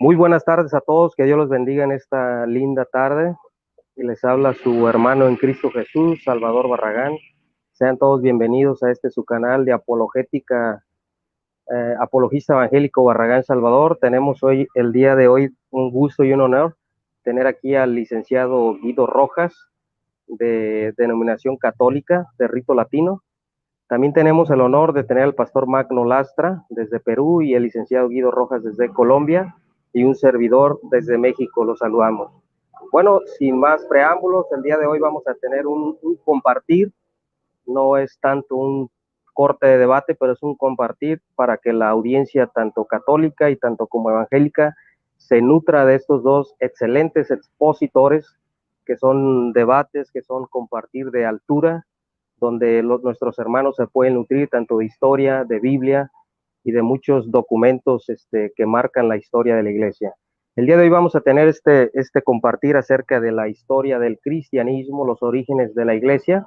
Muy buenas tardes a todos, que Dios los bendiga en esta linda tarde. Y les habla su hermano en Cristo Jesús, Salvador Barragán. Sean todos bienvenidos a este su canal de apologética, apologista evangélico Barragán Salvador. Tenemos hoy, el día de hoy, un gusto y un honor tener aquí al licenciado Guido Rojas, de denominación católica, de rito latino. También tenemos el honor de tener al pastor Magno Lastra desde Perú y el licenciado Guido Rojas desde Colombia y un servidor desde México. Los saludamos. Bueno, sin más preámbulos, el día de hoy vamos a tener un compartir. No es tanto un corte de debate, pero es un compartir para que la audiencia, tanto católica y tanto como evangélica, se nutra de estos dos excelentes expositores, que son debates, que son compartir de altura, donde nuestros hermanos se pueden nutrir tanto de historia, de Biblia y de muchos documentos que marcan la historia de la iglesia. El día de hoy vamos a tener este compartir acerca de la historia del cristianismo, los orígenes de la iglesia.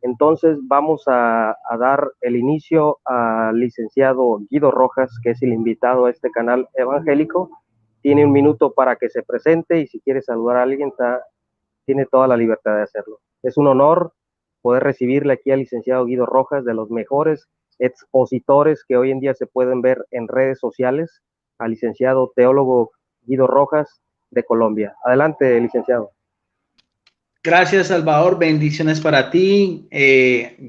Entonces vamos a dar el inicio al licenciado Guido Rojas, que es el invitado a este canal evangélico. Tiene un minuto para que se presente y si quiere saludar a alguien, tiene toda la libertad de hacerlo. Es un honor poder recibirle aquí al licenciado Guido Rojas, de los mejores expositores que hoy en día se pueden ver en redes sociales, al licenciado teólogo Guido Rojas de Colombia. Adelante, licenciado. Gracias, Salvador. Bendiciones para ti,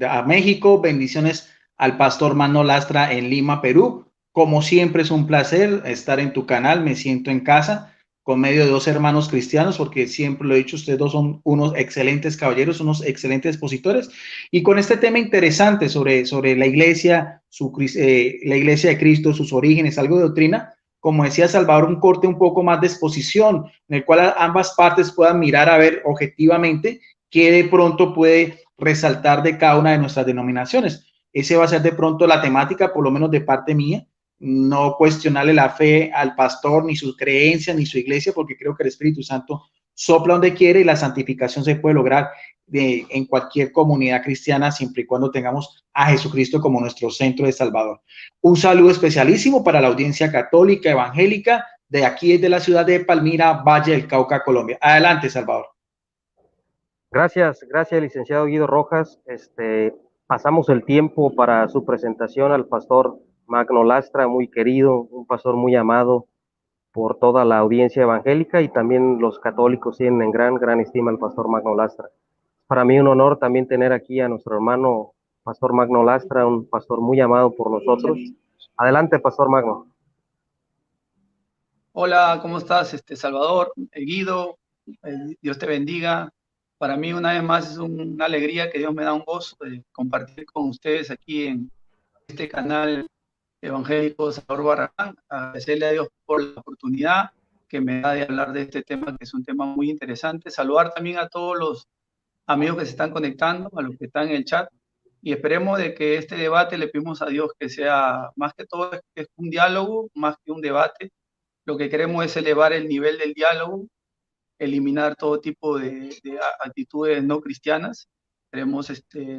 a México. Bendiciones al pastor Magno Lastra en Lima, Perú. Como siempre, es un placer estar en tu canal. Me siento en casa con medio de dos hermanos cristianos, porque siempre lo he dicho, ustedes dos son unos excelentes caballeros, unos excelentes expositores. Y con este tema interesante sobre la iglesia, la iglesia de Cristo, sus orígenes, algo de doctrina. Como decía Salvador, un corte un poco más de exposición, en el cual ambas partes puedan mirar a ver objetivamente qué de pronto puede resaltar de cada una de nuestras denominaciones. Ese va a ser de pronto la temática, por lo menos de parte mía, no cuestionarle la fe al pastor, ni sus creencias, ni su iglesia, porque creo que el Espíritu Santo sopla donde quiere y la santificación se puede lograr en cualquier comunidad cristiana, siempre y cuando tengamos a Jesucristo como nuestro centro de Salvador. Un saludo especialísimo para la audiencia católica, evangélica, de aquí desde la ciudad de Palmira, Valle del Cauca, Colombia. Adelante, Salvador. Gracias, licenciado Guido Rojas. Pasamos el tiempo para su presentación al pastor Magno Lastra, muy querido, un pastor muy amado por toda la audiencia evangélica, y también los católicos tienen en gran estima al pastor Magno Lastra. Para mí un honor también tener aquí a nuestro hermano pastor Magno Lastra, un pastor muy amado por nosotros. Adelante, pastor Magno. Hola, ¿cómo estás, Salvador? Guido, Dios te bendiga. Para mí, una vez más, es una alegría que Dios me da un gozo de compartir con ustedes aquí en este canal evangélico Salvador Barragán. Agradecerle a Dios por la oportunidad que me da de hablar de este tema, que es un tema muy interesante. Saludar también a todos los amigos que se están conectando, a los que están en el chat, y esperemos de que este debate, le pedimos a Dios que sea, más que todo, es un diálogo, más que un debate. Lo que queremos es elevar el nivel del diálogo, eliminar todo tipo de actitudes no cristianas. Queremos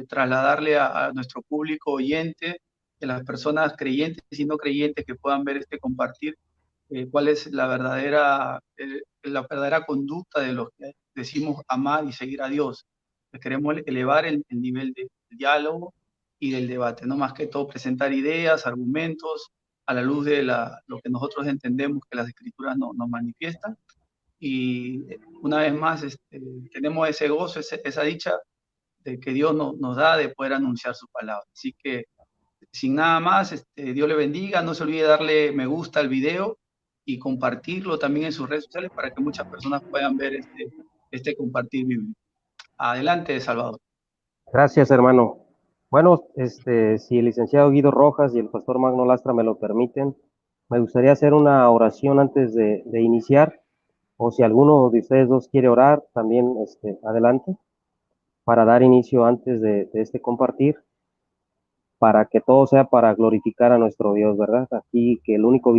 trasladarle a nuestro público oyente, a las personas creyentes y no creyentes que puedan ver compartir, cuál es la verdadera conducta de los que decimos amar y seguir a Dios. Pues queremos elevar el nivel del diálogo y del debate, no más que todo presentar ideas, argumentos, a la luz de lo que nosotros entendemos que las escrituras nos manifiestan. Y una vez más tenemos ese gozo, esa dicha de que Dios nos da de poder anunciar su palabra. Así que sin nada más, Dios le bendiga, no se olvide darle me gusta al video y compartirlo también en sus redes sociales para que muchas personas puedan ver este compartir bíblico. Adelante, Salvador. Gracias, hermano. Bueno, si el licenciado Guido Rojas y el pastor Magno Lastra me lo permiten, me gustaría hacer una oración antes de iniciar, o si alguno de ustedes dos quiere orar, también adelante, para dar inicio antes de este compartir, para que todo sea para glorificar a nuestro Dios, ¿verdad? Aquí que el único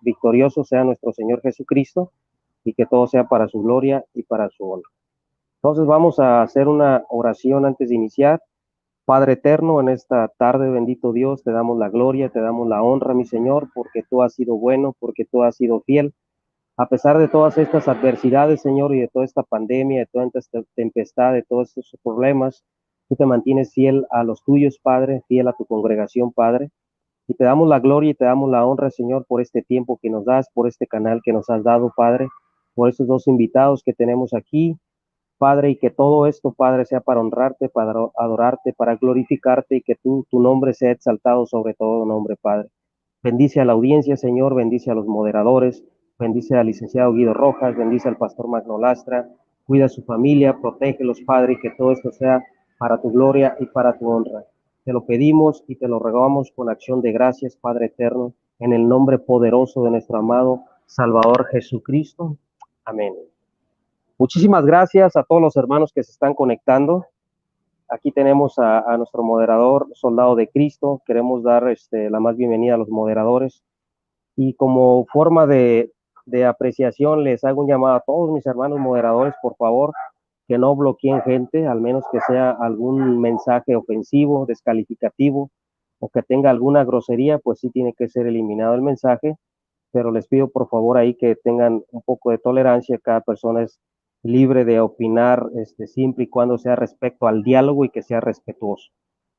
victorioso sea nuestro Señor Jesucristo, y que todo sea para su gloria y para su honra. Entonces vamos a hacer una oración antes de iniciar. Padre eterno, en esta tarde, bendito Dios, te damos la gloria, te damos la honra, mi Señor, porque tú has sido bueno, porque tú has sido fiel. A pesar de todas estas adversidades, Señor, y de toda esta pandemia, de toda esta tempestad, de todos estos problemas, tú te mantienes fiel a los tuyos, Padre, fiel a tu congregación, Padre. Y te damos la gloria y te damos la honra, Señor, por este tiempo que nos das, por este canal que nos has dado, Padre, por estos dos invitados que tenemos aquí, Padre, y que todo esto, Padre, sea para honrarte, para adorarte, para glorificarte y que tu nombre sea exaltado sobre todo nombre, Padre. Bendice a la audiencia, Señor, bendice a los moderadores, bendice al licenciado Guido Rojas, bendice al pastor Magno Lastra, cuida a su familia, protégelos, Padre, y que todo esto sea para tu gloria y para tu honra. Te lo pedimos y te lo rogamos con acción de gracias, Padre eterno, en el nombre poderoso de nuestro amado Salvador Jesucristo. Amén. Muchísimas gracias a todos los hermanos que se están conectando. Aquí tenemos a nuestro moderador, Soldado de Cristo. Queremos dar la más bienvenida a los moderadores. Y como forma de apreciación, les hago un llamado a todos mis hermanos moderadores, por favor, que no bloqueen gente, al menos que sea algún mensaje ofensivo, descalificativo, o que tenga alguna grosería, pues sí tiene que ser eliminado el mensaje. Pero les pido por favor ahí que tengan un poco de tolerancia. Cada persona es libre de opinar, siempre y cuando sea respecto al diálogo y que sea respetuoso.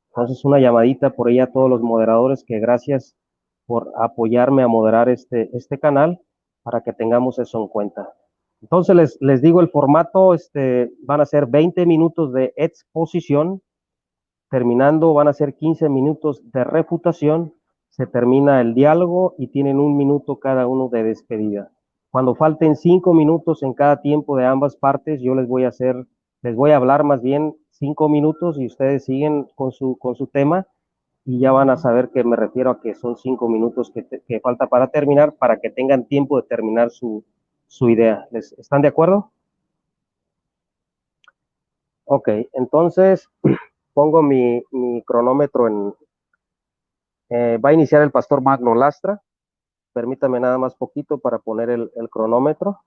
Entonces, una llamadita por ahí a todos los moderadores, que gracias por apoyarme a moderar este canal, para que tengamos eso en cuenta. Entonces, les digo el formato, van a ser 20 minutos de exposición, terminando van a ser 15 minutos de refutación, se termina el diálogo y tienen 1 minuto cada uno de despedida. Cuando falten 5 minutos en cada tiempo de ambas partes, yo les voy a hablar más bien 5 minutos y ustedes siguen con su tema, y ya van a saber que me refiero a que son 5 minutos que falta para terminar, para que tengan tiempo de terminar su idea. ¿Están de acuerdo? Ok, entonces pongo mi cronómetro va a iniciar el pastor Magno Lastra. Permítame nada más poquito para poner el cronómetro.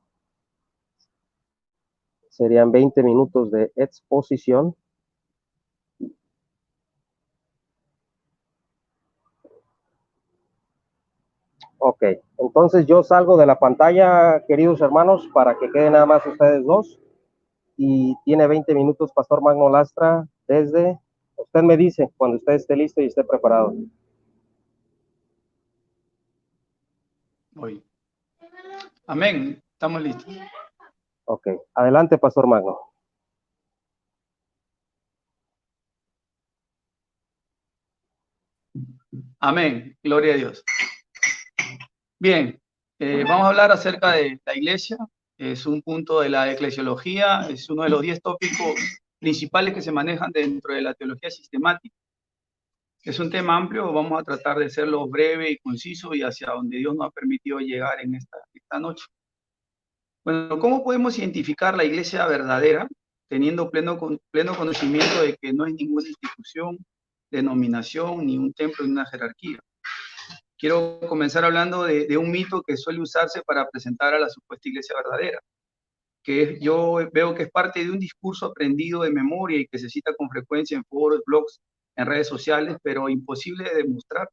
Serían 20 minutos de exposición. Ok, entonces yo salgo de la pantalla, queridos hermanos, para que queden nada más ustedes dos. Y tiene 20 minutos pastor Magno Lastra desde... Usted me dice cuando usted esté listo y esté preparado. Voy. Amén. Estamos listos. Ok, adelante, pastor Magno. Amén. Gloria a Dios. Bien, vamos a hablar acerca de la iglesia. Es un punto de la eclesiología, es uno de los 10 tópicos principales que se manejan dentro de la teología sistemática. Es un tema amplio, vamos a tratar de serlo breve y conciso y hacia donde Dios nos ha permitido llegar en esta noche. Bueno, ¿cómo podemos identificar la iglesia verdadera teniendo pleno conocimiento de que no es ninguna institución, denominación, ni un templo, ni una jerarquía? Quiero comenzar hablando de un mito que suele usarse para presentar a la supuesta iglesia verdadera, que yo veo que es parte de un discurso aprendido de memoria y que se cita con frecuencia en foros, blogs, en redes sociales, pero imposible de demostrar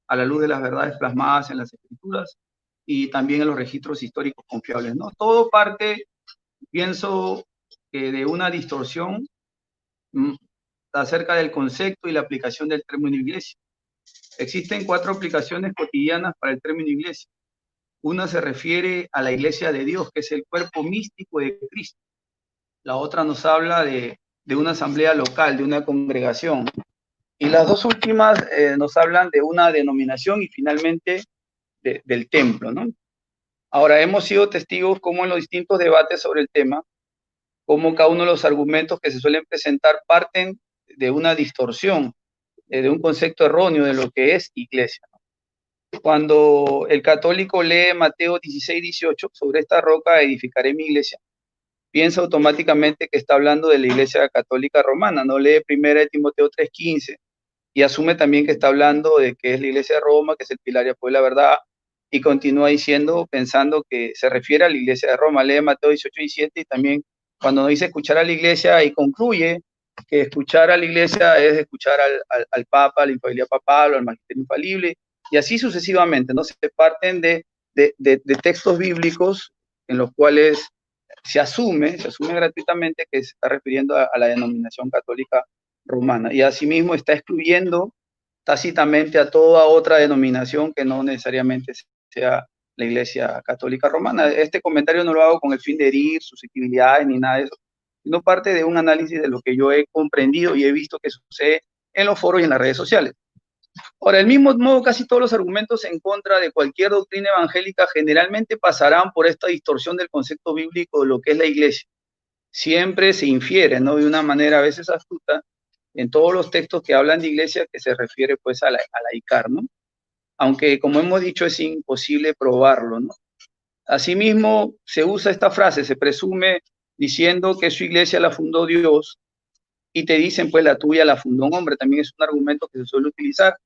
a la luz de las verdades plasmadas en las escrituras y también en los registros históricos confiables, ¿no? Todo parte, pienso, de una distorsión acerca del concepto y la aplicación del término iglesia. Existen 4 aplicaciones cotidianas para el término iglesia. Una se refiere a la iglesia de Dios, que es el cuerpo místico de Cristo. La otra nos habla de una asamblea local, de una congregación. Y las dos últimas nos hablan de una denominación y finalmente del templo, ¿no? Ahora, hemos sido testigos cómo en los distintos debates sobre el tema, cómo cada uno de los argumentos que se suelen presentar parten de una distorsión, de un concepto erróneo de lo que es iglesia, ¿no? Cuando el católico lee Mateo 16:18, sobre esta roca edificaré mi iglesia, piensa automáticamente que está hablando de la iglesia católica romana, no lee 1 Timoteo 3:15 y asume también que está hablando de que es la iglesia de Roma, que es el pilar y apoyo de la verdad, y continúa diciendo, pensando que se refiere a la iglesia de Roma. Lee Mateo 18:17 y también cuando dice escuchar a la iglesia y concluye que escuchar a la iglesia es escuchar al Papa, a la infalibilidad papal o al magisterio infalible, y así sucesivamente, ¿no? Se parten de textos bíblicos en los cuales se asume gratuitamente que se está refiriendo a la denominación católica romana, y asimismo está excluyendo tácitamente a toda otra denominación que no necesariamente sea la Iglesia Católica Romana. Este comentario no lo hago con el fin de herir susceptibilidades ni nada de eso, sino parte de un análisis de lo que yo he comprendido y he visto que sucede en los foros y en las redes sociales. Ahora, del mismo modo, casi todos los argumentos en contra de cualquier doctrina evangélica generalmente pasarán por esta distorsión del concepto bíblico de lo que es la Iglesia. Siempre se infiere, ¿no?, de una manera a veces astuta, en todos los textos que hablan de iglesia, que se refiere pues a la ICAR, ¿no? Aunque, como hemos dicho, es imposible probarlo, ¿no? Asimismo, se usa esta frase, se presume diciendo que su iglesia la fundó Dios, y te dicen, pues la tuya la fundó un hombre. También es un argumento que se suele utilizar.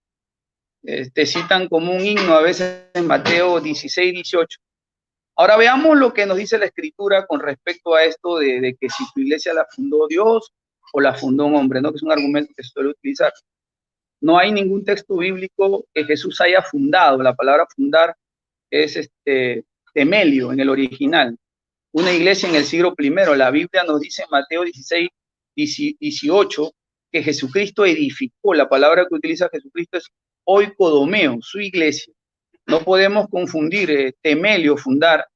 Te citan como un himno a veces en Mateo 16, 18. Ahora veamos lo que nos dice la Escritura con respecto a esto de que si tu iglesia la fundó Dios o la fundó un hombre, ¿no?, que es un argumento que se suele utilizar. No hay ningún texto bíblico que Jesús haya fundado. La palabra fundar es temelio en el original. Una iglesia en el siglo I. La Biblia nos dice en Mateo 16, 18 que Jesucristo edificó. La palabra que utiliza Jesucristo es oikodomeo, su iglesia. No podemos confundir temelio, fundar,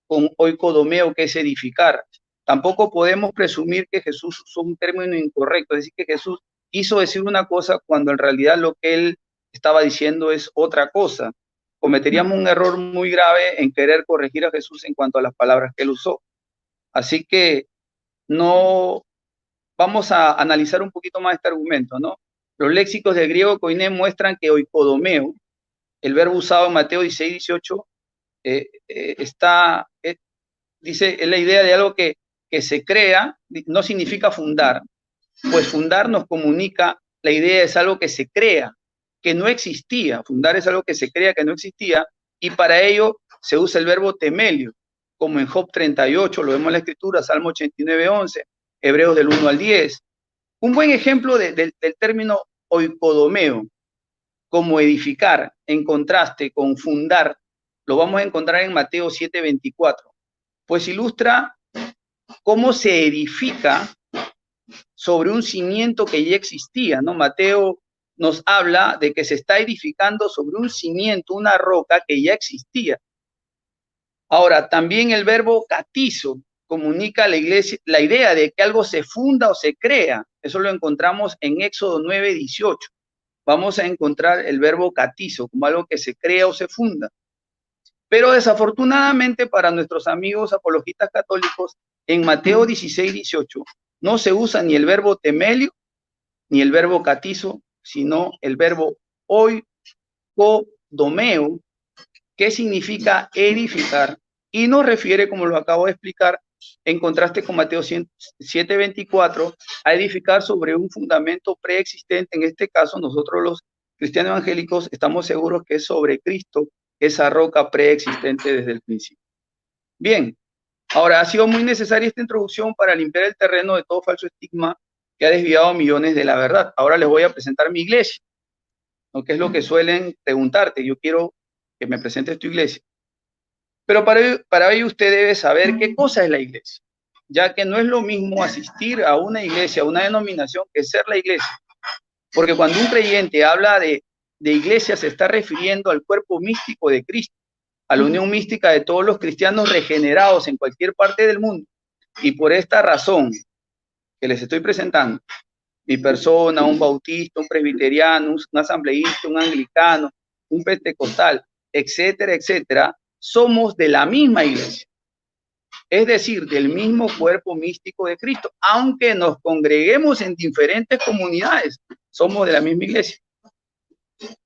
con oikodomeo, que es edificar. Tampoco podemos presumir que Jesús usó un término incorrecto, es decir, que Jesús quiso decir una cosa cuando en realidad lo que él estaba diciendo es otra cosa. Cometeríamos un error muy grave en querer corregir a Jesús en cuanto a las palabras que él usó. Así que no vamos a analizar un poquito más este argumento, ¿no? Los léxicos del griego koiné muestran que oikodomeo, el verbo usado en Mateo 16, 18, dice, es la idea de algo que se crea, no significa fundar, pues fundar nos comunica, la idea es algo que se crea, que no existía. Fundar es algo que se crea, que no existía, y para ello se usa el verbo temelio, como en Job 38, lo vemos en la Escritura, Salmo 89, 11, Hebreos del 1 al 10. Un buen ejemplo del término oikodomeo, como edificar, en contraste con fundar, lo vamos a encontrar en Mateo 7, 24, pues ilustra cómo se edifica sobre un cimiento que ya existía, ¿no? Mateo nos habla de que se está edificando sobre un cimiento, una roca que ya existía. Ahora, también el verbo catizo comunica a la iglesia la idea de que algo se funda o se crea. Eso lo encontramos en Éxodo 9, 18. Vamos a encontrar el verbo catizo como algo que se crea o se funda. Pero desafortunadamente para nuestros amigos apologistas católicos, en Mateo 16, 18, no se usa ni el verbo temelio ni el verbo catizo, sino el verbo oikodomeo, que significa edificar, y nos refiere, como lo acabo de explicar, en contraste con Mateo 7, 24, a edificar sobre un fundamento preexistente. En este caso, nosotros los cristianos evangélicos estamos seguros que es sobre Cristo, esa roca preexistente desde el principio. Bien, ahora ha sido muy necesaria esta introducción para limpiar el terreno de todo falso estigma que ha desviado millones de la verdad. Ahora les voy a presentar mi iglesia, ¿no?, que es lo que suelen preguntarte. Yo quiero que me presentes tu iglesia. Pero para ello usted debe saber qué cosa es la iglesia, ya que no es lo mismo asistir a una iglesia, a una denominación, que ser la iglesia. Porque cuando un creyente habla de iglesia, se está refiriendo al cuerpo místico de Cristo, a la unión mística de todos los cristianos regenerados en cualquier parte del mundo. Y por esta razón que les estoy presentando, mi persona, un bautista, un presbiteriano, un asambleísta, un anglicano, un pentecostal, etcétera, etcétera, somos de la misma iglesia, es decir, del mismo cuerpo místico de Cristo, aunque nos congreguemos en diferentes comunidades, somos de la misma iglesia.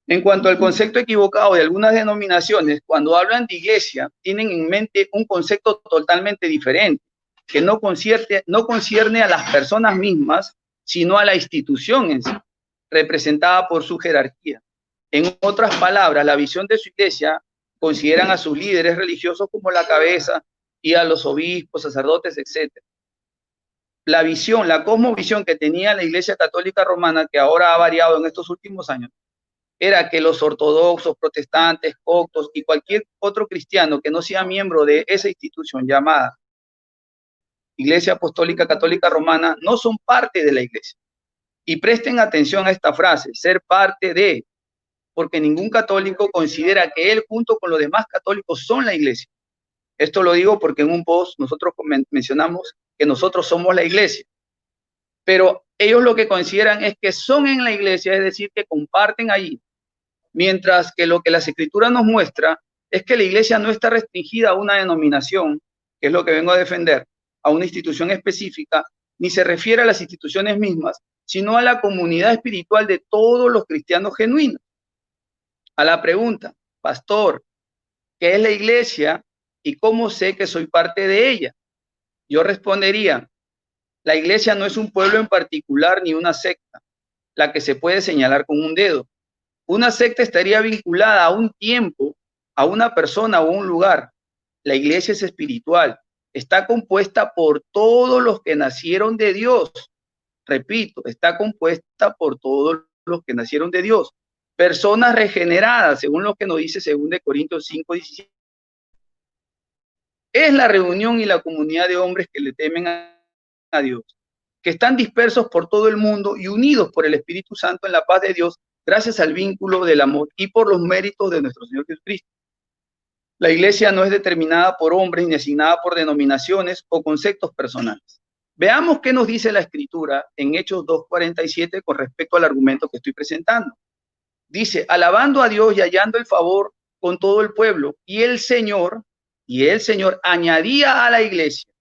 En cuanto al concepto equivocado de algunas denominaciones, cuando hablan de iglesia, tienen en mente un concepto totalmente diferente, que no concierne a las personas mismas, sino a la institución en sí, representada por su jerarquía. En otras palabras, la visión de su iglesia consideran a sus líderes religiosos como la cabeza y a los obispos, sacerdotes, etc. La visión, la cosmovisión que tenía la Iglesia Católica Romana, que ahora ha variado en estos últimos años, era que los ortodoxos, protestantes, coptos y cualquier otro cristiano que no sea miembro de esa institución llamada Iglesia Apostólica Católica Romana no son parte de la iglesia. Y presten atención a esta frase, ser parte de, porque ningún católico considera que él junto con los demás católicos son la iglesia. Esto lo digo porque en un post nosotros mencionamos que nosotros somos la iglesia. Pero ellos lo que consideran es que son en la iglesia, es decir, que comparten allí. Mientras que lo que las escrituras nos muestra es que la iglesia no está restringida a una denominación, que es lo que vengo a defender, a una institución específica, ni se refiere a las instituciones mismas, sino a la comunidad espiritual de todos los cristianos genuinos. A la pregunta, pastor, ¿qué es la iglesia y cómo sé que soy parte de ella? Yo respondería, la iglesia no es un pueblo en particular ni una secta, la que se puede señalar con un dedo. Una secta estaría vinculada a un tiempo, a una persona o un lugar. La iglesia es espiritual, está compuesta por todos los que nacieron de Dios. Repito, está compuesta por todos los que nacieron de Dios. Personas regeneradas, según lo que nos dice 2 Corintios 5:17. Es la reunión y la comunidad de hombres que le temen a Dios, que están dispersos por todo el mundo y unidos por el Espíritu Santo en la paz de Dios, gracias al vínculo del amor y por los méritos de nuestro Señor Jesucristo. La iglesia no es determinada por hombres ni asignada por denominaciones o conceptos personales. Veamos qué nos dice la Escritura en Hechos 2:47 con respecto al argumento que estoy presentando. Dice, alabando a Dios y hallando el favor con todo el pueblo, y el Señor añadía a la iglesia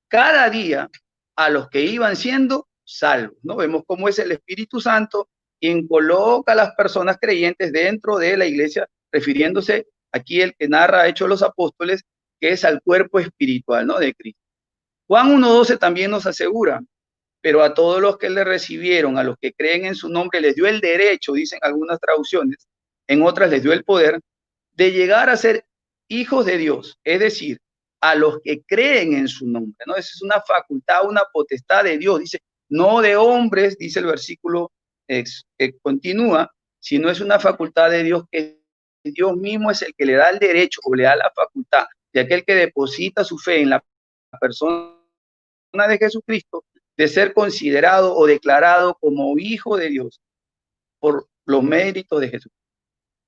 cada día a los que iban siendo salvos. ¿No? Vemos cómo es el Espíritu Santo quien coloca a las personas creyentes dentro de la iglesia, refiriéndose aquí el que narra Hechos de los Apóstoles, que es al cuerpo espiritual, ¿no?, de Cristo. Juan 1:12 también nos asegura, pero a todos los que le recibieron, a los que creen en su nombre, les dio el derecho, dicen algunas traducciones, en otras les dio el poder, de llegar a ser hijos de Dios, es decir, a los que creen en su nombre, ¿no? Esa es una facultad, una potestad de Dios, dice, no de hombres, dice el versículo continúa, sino es una facultad de Dios, que Dios mismo es el que le da el derecho o le da la facultad de aquel que deposita su fe en la persona de Jesucristo, de ser considerado o declarado como hijo de Dios por los méritos de Jesús.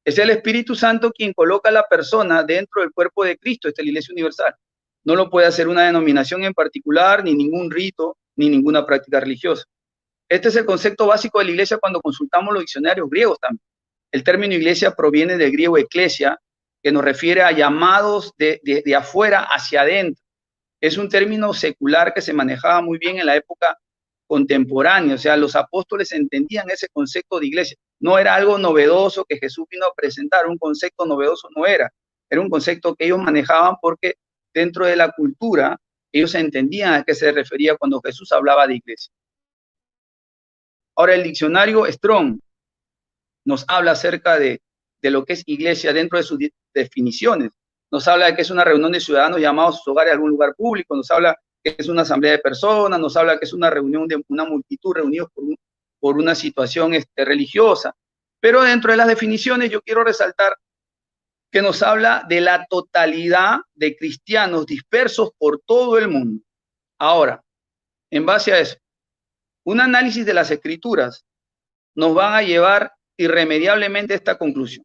Es el Espíritu Santo quien coloca a la persona dentro del cuerpo de Cristo, esta es la Iglesia Universal. No lo puede hacer una denominación en particular, ni ningún rito, ni ninguna práctica religiosa. Este es el concepto básico de la iglesia cuando consultamos los diccionarios griegos también. El término iglesia proviene del griego eclesia, que nos refiere a llamados de afuera hacia adentro. Es un término secular que se manejaba muy bien en la época contemporánea, o sea, los apóstoles entendían ese concepto de iglesia. No era algo novedoso que Jesús vino a presentar, un concepto novedoso no era. Era un concepto que ellos manejaban porque dentro de la cultura ellos entendían a qué se refería cuando Jesús hablaba de iglesia. Ahora, el diccionario Strong nos habla acerca de lo que es iglesia dentro de sus definiciones. Nos habla de que es una reunión de ciudadanos llamados a sus hogares a algún lugar público, nos habla que es una asamblea de personas, nos habla que es una reunión de una multitud reunidos por una situación religiosa. Pero dentro de las definiciones yo quiero resaltar que nos habla de la totalidad de cristianos dispersos por todo el mundo. Ahora, en base a eso, un análisis de las escrituras nos va a llevar irremediablemente a esta conclusión.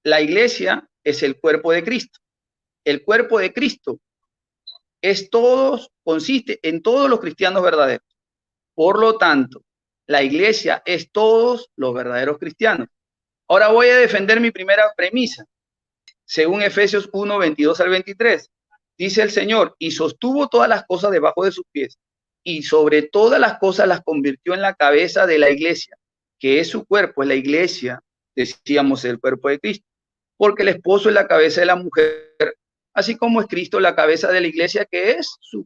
La iglesia es el cuerpo de Cristo. El cuerpo de Cristo consiste en todos los cristianos verdaderos. Por lo tanto, la iglesia es todos los verdaderos cristianos. Ahora voy a defender mi primera premisa. Según Efesios 1:22 al 23, dice el Señor, y sostuvo todas las cosas debajo de sus pies, y sobre todas las cosas las convirtió en la cabeza de la iglesia, que es su cuerpo, es la iglesia, decíamos, el cuerpo de Cristo, porque el esposo es la cabeza de la mujer, así como es Cristo la cabeza de la iglesia, que es su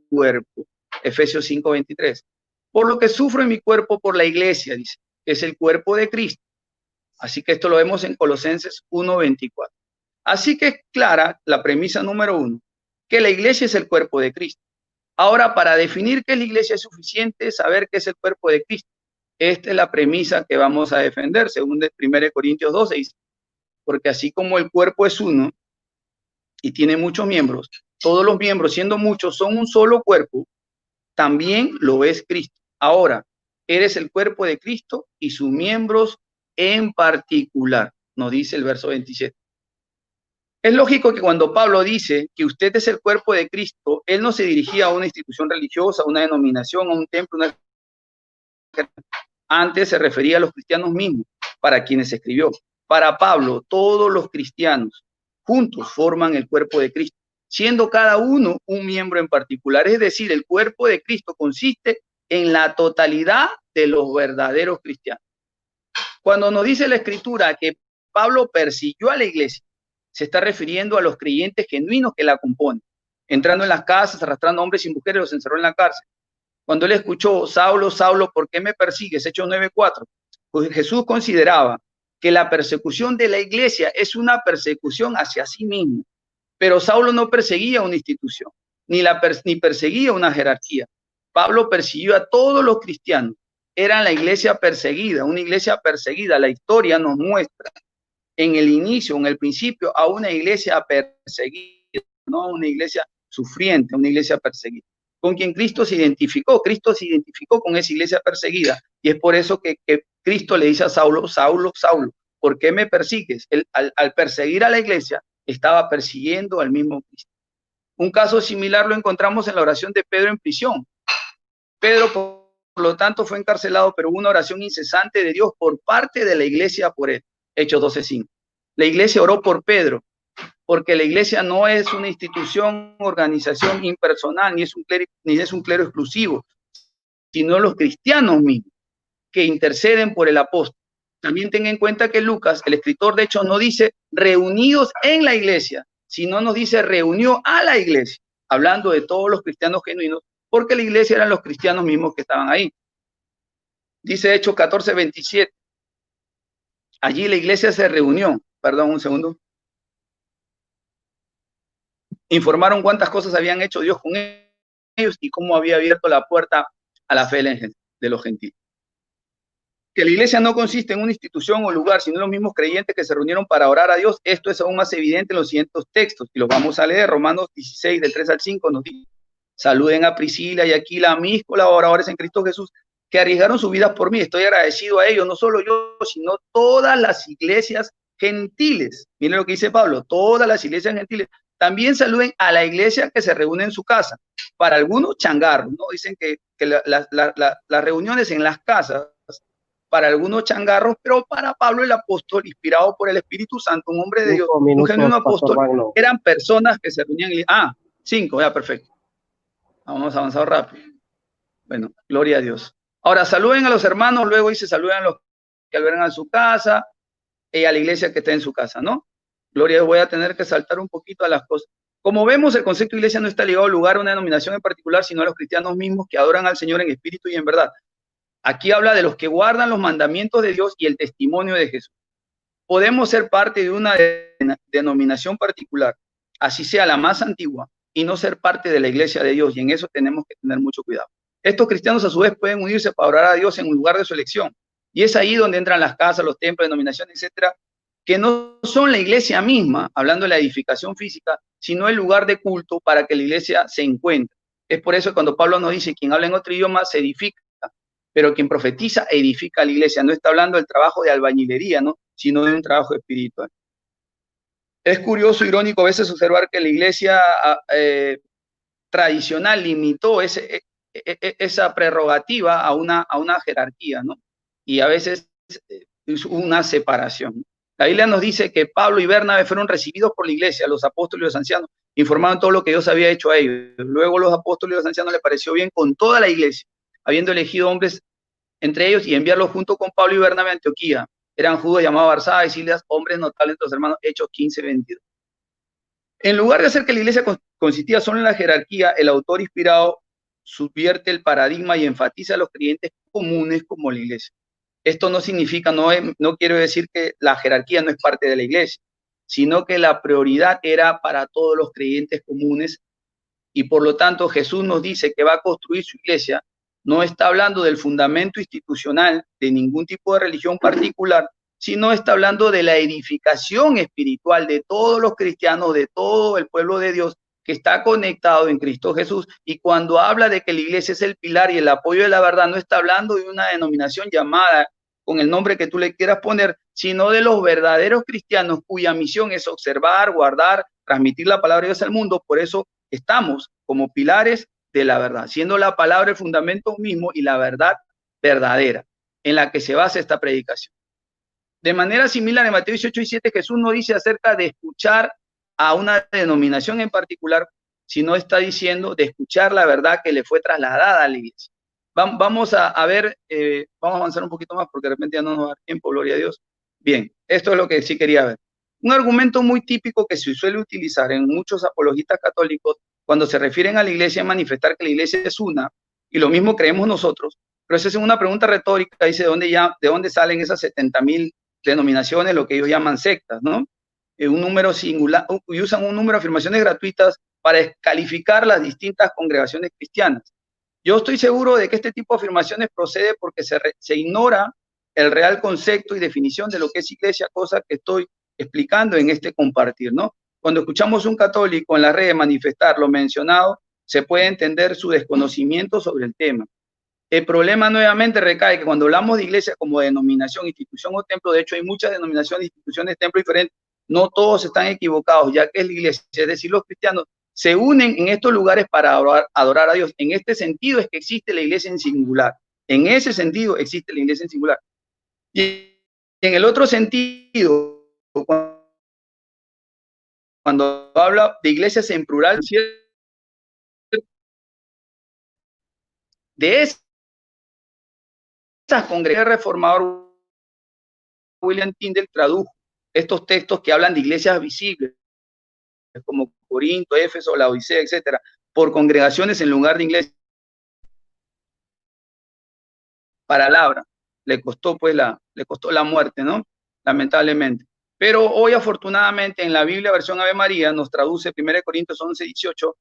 cuerpo. Efesios 5:23. Por lo que sufro en mi cuerpo por la iglesia, dice, que es el cuerpo de Cristo. Así que esto lo vemos en Colosenses 1:24. Así que es clara la premisa número 1, que la iglesia es el cuerpo de Cristo. Ahora, para definir qué es la iglesia es suficiente saber qué es el cuerpo de Cristo. Esta es la premisa que vamos a defender, según 1 Corintios 12, dice, porque así como el cuerpo es uno y tiene muchos miembros, todos los miembros, siendo muchos, son un solo cuerpo, también lo es Cristo. Ahora, eres el cuerpo de Cristo y sus miembros en particular, nos dice el verso 27. Es lógico que cuando Pablo dice que usted es el cuerpo de Cristo, él no se dirigía a una institución religiosa, a una denominación, a un templo, antes se refería a los cristianos mismos, para quienes escribió. Para Pablo, todos los cristianos juntos forman el cuerpo de Cristo, siendo cada uno un miembro en particular. Es decir, el cuerpo de Cristo consiste en la totalidad de los verdaderos cristianos. Cuando nos dice la Escritura que Pablo persiguió a la iglesia, se está refiriendo a los creyentes genuinos que la componen, entrando en las casas, arrastrando hombres y mujeres, los encerró en la cárcel. Cuando él escuchó, Saulo, Saulo, ¿por qué me persigues? Hechos 9:4. Pues Jesús consideraba que la persecución de la iglesia es una persecución hacia sí mismo. Pero Saulo no perseguía una institución, ni perseguía una jerarquía. Pablo persiguió a todos los cristianos. Eran la iglesia perseguida, una iglesia perseguida. La historia nos muestra en el inicio, en el principio, a una iglesia perseguida, no una iglesia sufriente, una iglesia perseguida, con quien Cristo se identificó. Cristo se identificó con esa iglesia perseguida, y es por eso que Cristo le dice a Saulo, Saulo, Saulo, ¿por qué me persigues? Él, al perseguir a la iglesia, estaba persiguiendo al mismo Cristo. Un caso similar lo encontramos en la oración de Pedro en prisión. Pedro, por lo tanto, fue encarcelado, pero hubo una oración incesante de Dios por parte de la iglesia por él. Hechos 12:5. La iglesia oró por Pedro, porque la iglesia no es una institución, organización impersonal, ni es un clero exclusivo, sino los cristianos mismos que interceden por el apóstol. También tenga en cuenta que Lucas, el escritor de Hechos, no dice reunidos en la iglesia, sino nos dice reunió a la iglesia, hablando de todos los cristianos genuinos, porque la iglesia eran los cristianos mismos que estaban ahí. Dice Hechos 14:27. Allí la iglesia se reunió. Perdón, un segundo. Informaron cuántas cosas habían hecho Dios con ellos y cómo había abierto la puerta a la fe de los gentiles. Que la iglesia no consiste en una institución o lugar, sino en los mismos creyentes que se reunieron para orar a Dios. Esto es aún más evidente en los siguientes textos, y los vamos a leer. Romanos 16, del 3 al 5, nos dice: saluden a Priscila y Aquila, mis colaboradores en Cristo Jesús, que arriesgaron sus vidas por mí. Estoy agradecido a ellos, no solo yo, sino todas las iglesias gentiles. Miren lo que dice Pablo, todas las iglesias gentiles. También saluden a la iglesia que se reúne en su casa. Para algunos, changarros, ¿no? Dicen que las reuniones en las casas, para algunos changarros, pero para Pablo el apóstol, inspirado por el Espíritu Santo, un hombre de Dios, un genuino apóstol, eran personas que se reunían. 5, ya, perfecto. Vamos a avanzar rápido. Bueno, gloria a Dios. Ahora, saluden a los hermanos, luego dice, saluden a los que albergan en su casa y a la iglesia que está en su casa, ¿no? Gloria a Dios, voy a tener que saltar un poquito a las cosas. Como vemos, el concepto de iglesia no está ligado al lugar, a una denominación en particular, sino a los cristianos mismos que adoran al Señor en espíritu y en verdad. Aquí habla de los que guardan los mandamientos de Dios y el testimonio de Jesús. Podemos ser parte de una denominación particular, así sea la más antigua, y no ser parte de la iglesia de Dios, y en eso tenemos que tener mucho cuidado. Estos cristianos a su vez pueden unirse para orar a Dios en un lugar de su elección, y es ahí donde entran las casas, los templos, denominaciones, etcétera, que no son la iglesia misma, hablando de la edificación física, sino el lugar de culto para que la iglesia se encuentre. Es por eso que cuando Pablo nos dice, quien habla en otro idioma se edifica, pero quien profetiza edifica a la iglesia. No está hablando del trabajo de albañilería, ¿no? Sino de un trabajo espiritual. Es curioso, irónico a veces observar que la iglesia tradicional limitó esa prerrogativa a una jerarquía, ¿no? Y a veces es una separación. La Biblia nos dice que Pablo y Bernabé fueron recibidos por la iglesia, los apóstoles y los ancianos, informaron todo lo que Dios había hecho a ellos. Luego los apóstoles y los ancianos les pareció bien con toda la iglesia, habiendo elegido hombres entre ellos y enviarlos junto con Pablo y Bernabé a Antioquía. Eran judíos llamados Barsabas y Silas, hombres notables entre los hermanos. Hechos 15:22. En lugar de hacer que la iglesia consistía solo en la jerarquía, el autor inspirado subvierte el paradigma y enfatiza a los creyentes comunes como la iglesia. Esto no significa, no quiero decir que la jerarquía no es parte de la iglesia, sino que la prioridad era para todos los creyentes comunes, y por lo tanto Jesús nos dice que va a construir su iglesia no está hablando del fundamento institucional de ningún tipo de religión particular, sino está hablando de la edificación espiritual de todos los cristianos, de todo el pueblo de Dios que está conectado en Cristo Jesús. Y cuando habla de que la iglesia es el pilar y el apoyo de la verdad, no está hablando de una denominación llamada con el nombre que tú le quieras poner, sino de los verdaderos cristianos cuya misión es observar, guardar, transmitir la palabra de Dios al mundo. Por eso estamos como pilares de la verdad, siendo la palabra el fundamento mismo y la verdad verdadera en la que se basa esta predicación. De manera similar, en Mateo 18:7, Jesús no dice acerca de escuchar a una denominación en particular, sino está diciendo de escuchar la verdad que le fue trasladada a la iglesia. Vamos a ver, vamos a avanzar un poquito más porque de repente ya no nos da tiempo, gloria a Dios. Bien, esto es lo que sí quería ver. Un argumento muy típico que se suele utilizar en muchos apologistas católicos cuando se refieren a la iglesia es manifestar que la iglesia es una, y lo mismo creemos nosotros, pero esa es una pregunta retórica, dice, ¿de dónde salen esas 70,000 denominaciones, lo que ellos llaman sectas, ¿no? Un número singular, y usan un número de afirmaciones gratuitas para descalificar las distintas congregaciones cristianas. Yo estoy seguro de que este tipo de afirmaciones procede porque se ignora el real concepto y definición de lo que es iglesia, cosa que estoy explicando en este compartir, ¿no? Cuando escuchamos a un católico en la red manifestar lo mencionado, se puede entender su desconocimiento sobre el tema. El problema nuevamente recae que cuando hablamos de iglesia como denominación, institución o templo, de hecho hay muchas denominaciones, instituciones, templos diferentes, no todos están equivocados, ya que es la iglesia, es decir, los cristianos se unen en estos lugares para adorar a Dios. En este sentido es que existe la iglesia en singular. En ese sentido existe la iglesia en singular. Y en el otro sentido, cuando habla de iglesias en plural, de esas congregaciones reformadoras, William Tyndale tradujo estos textos que hablan de iglesias visibles, como Corinto, Éfeso, la Odisea, etcétera, por congregaciones en lugar de iglesias. Palabra, le costó la muerte, ¿no? Lamentablemente. Pero hoy, afortunadamente, en la Biblia versión Ave María nos traduce 1 Corintios 11:18.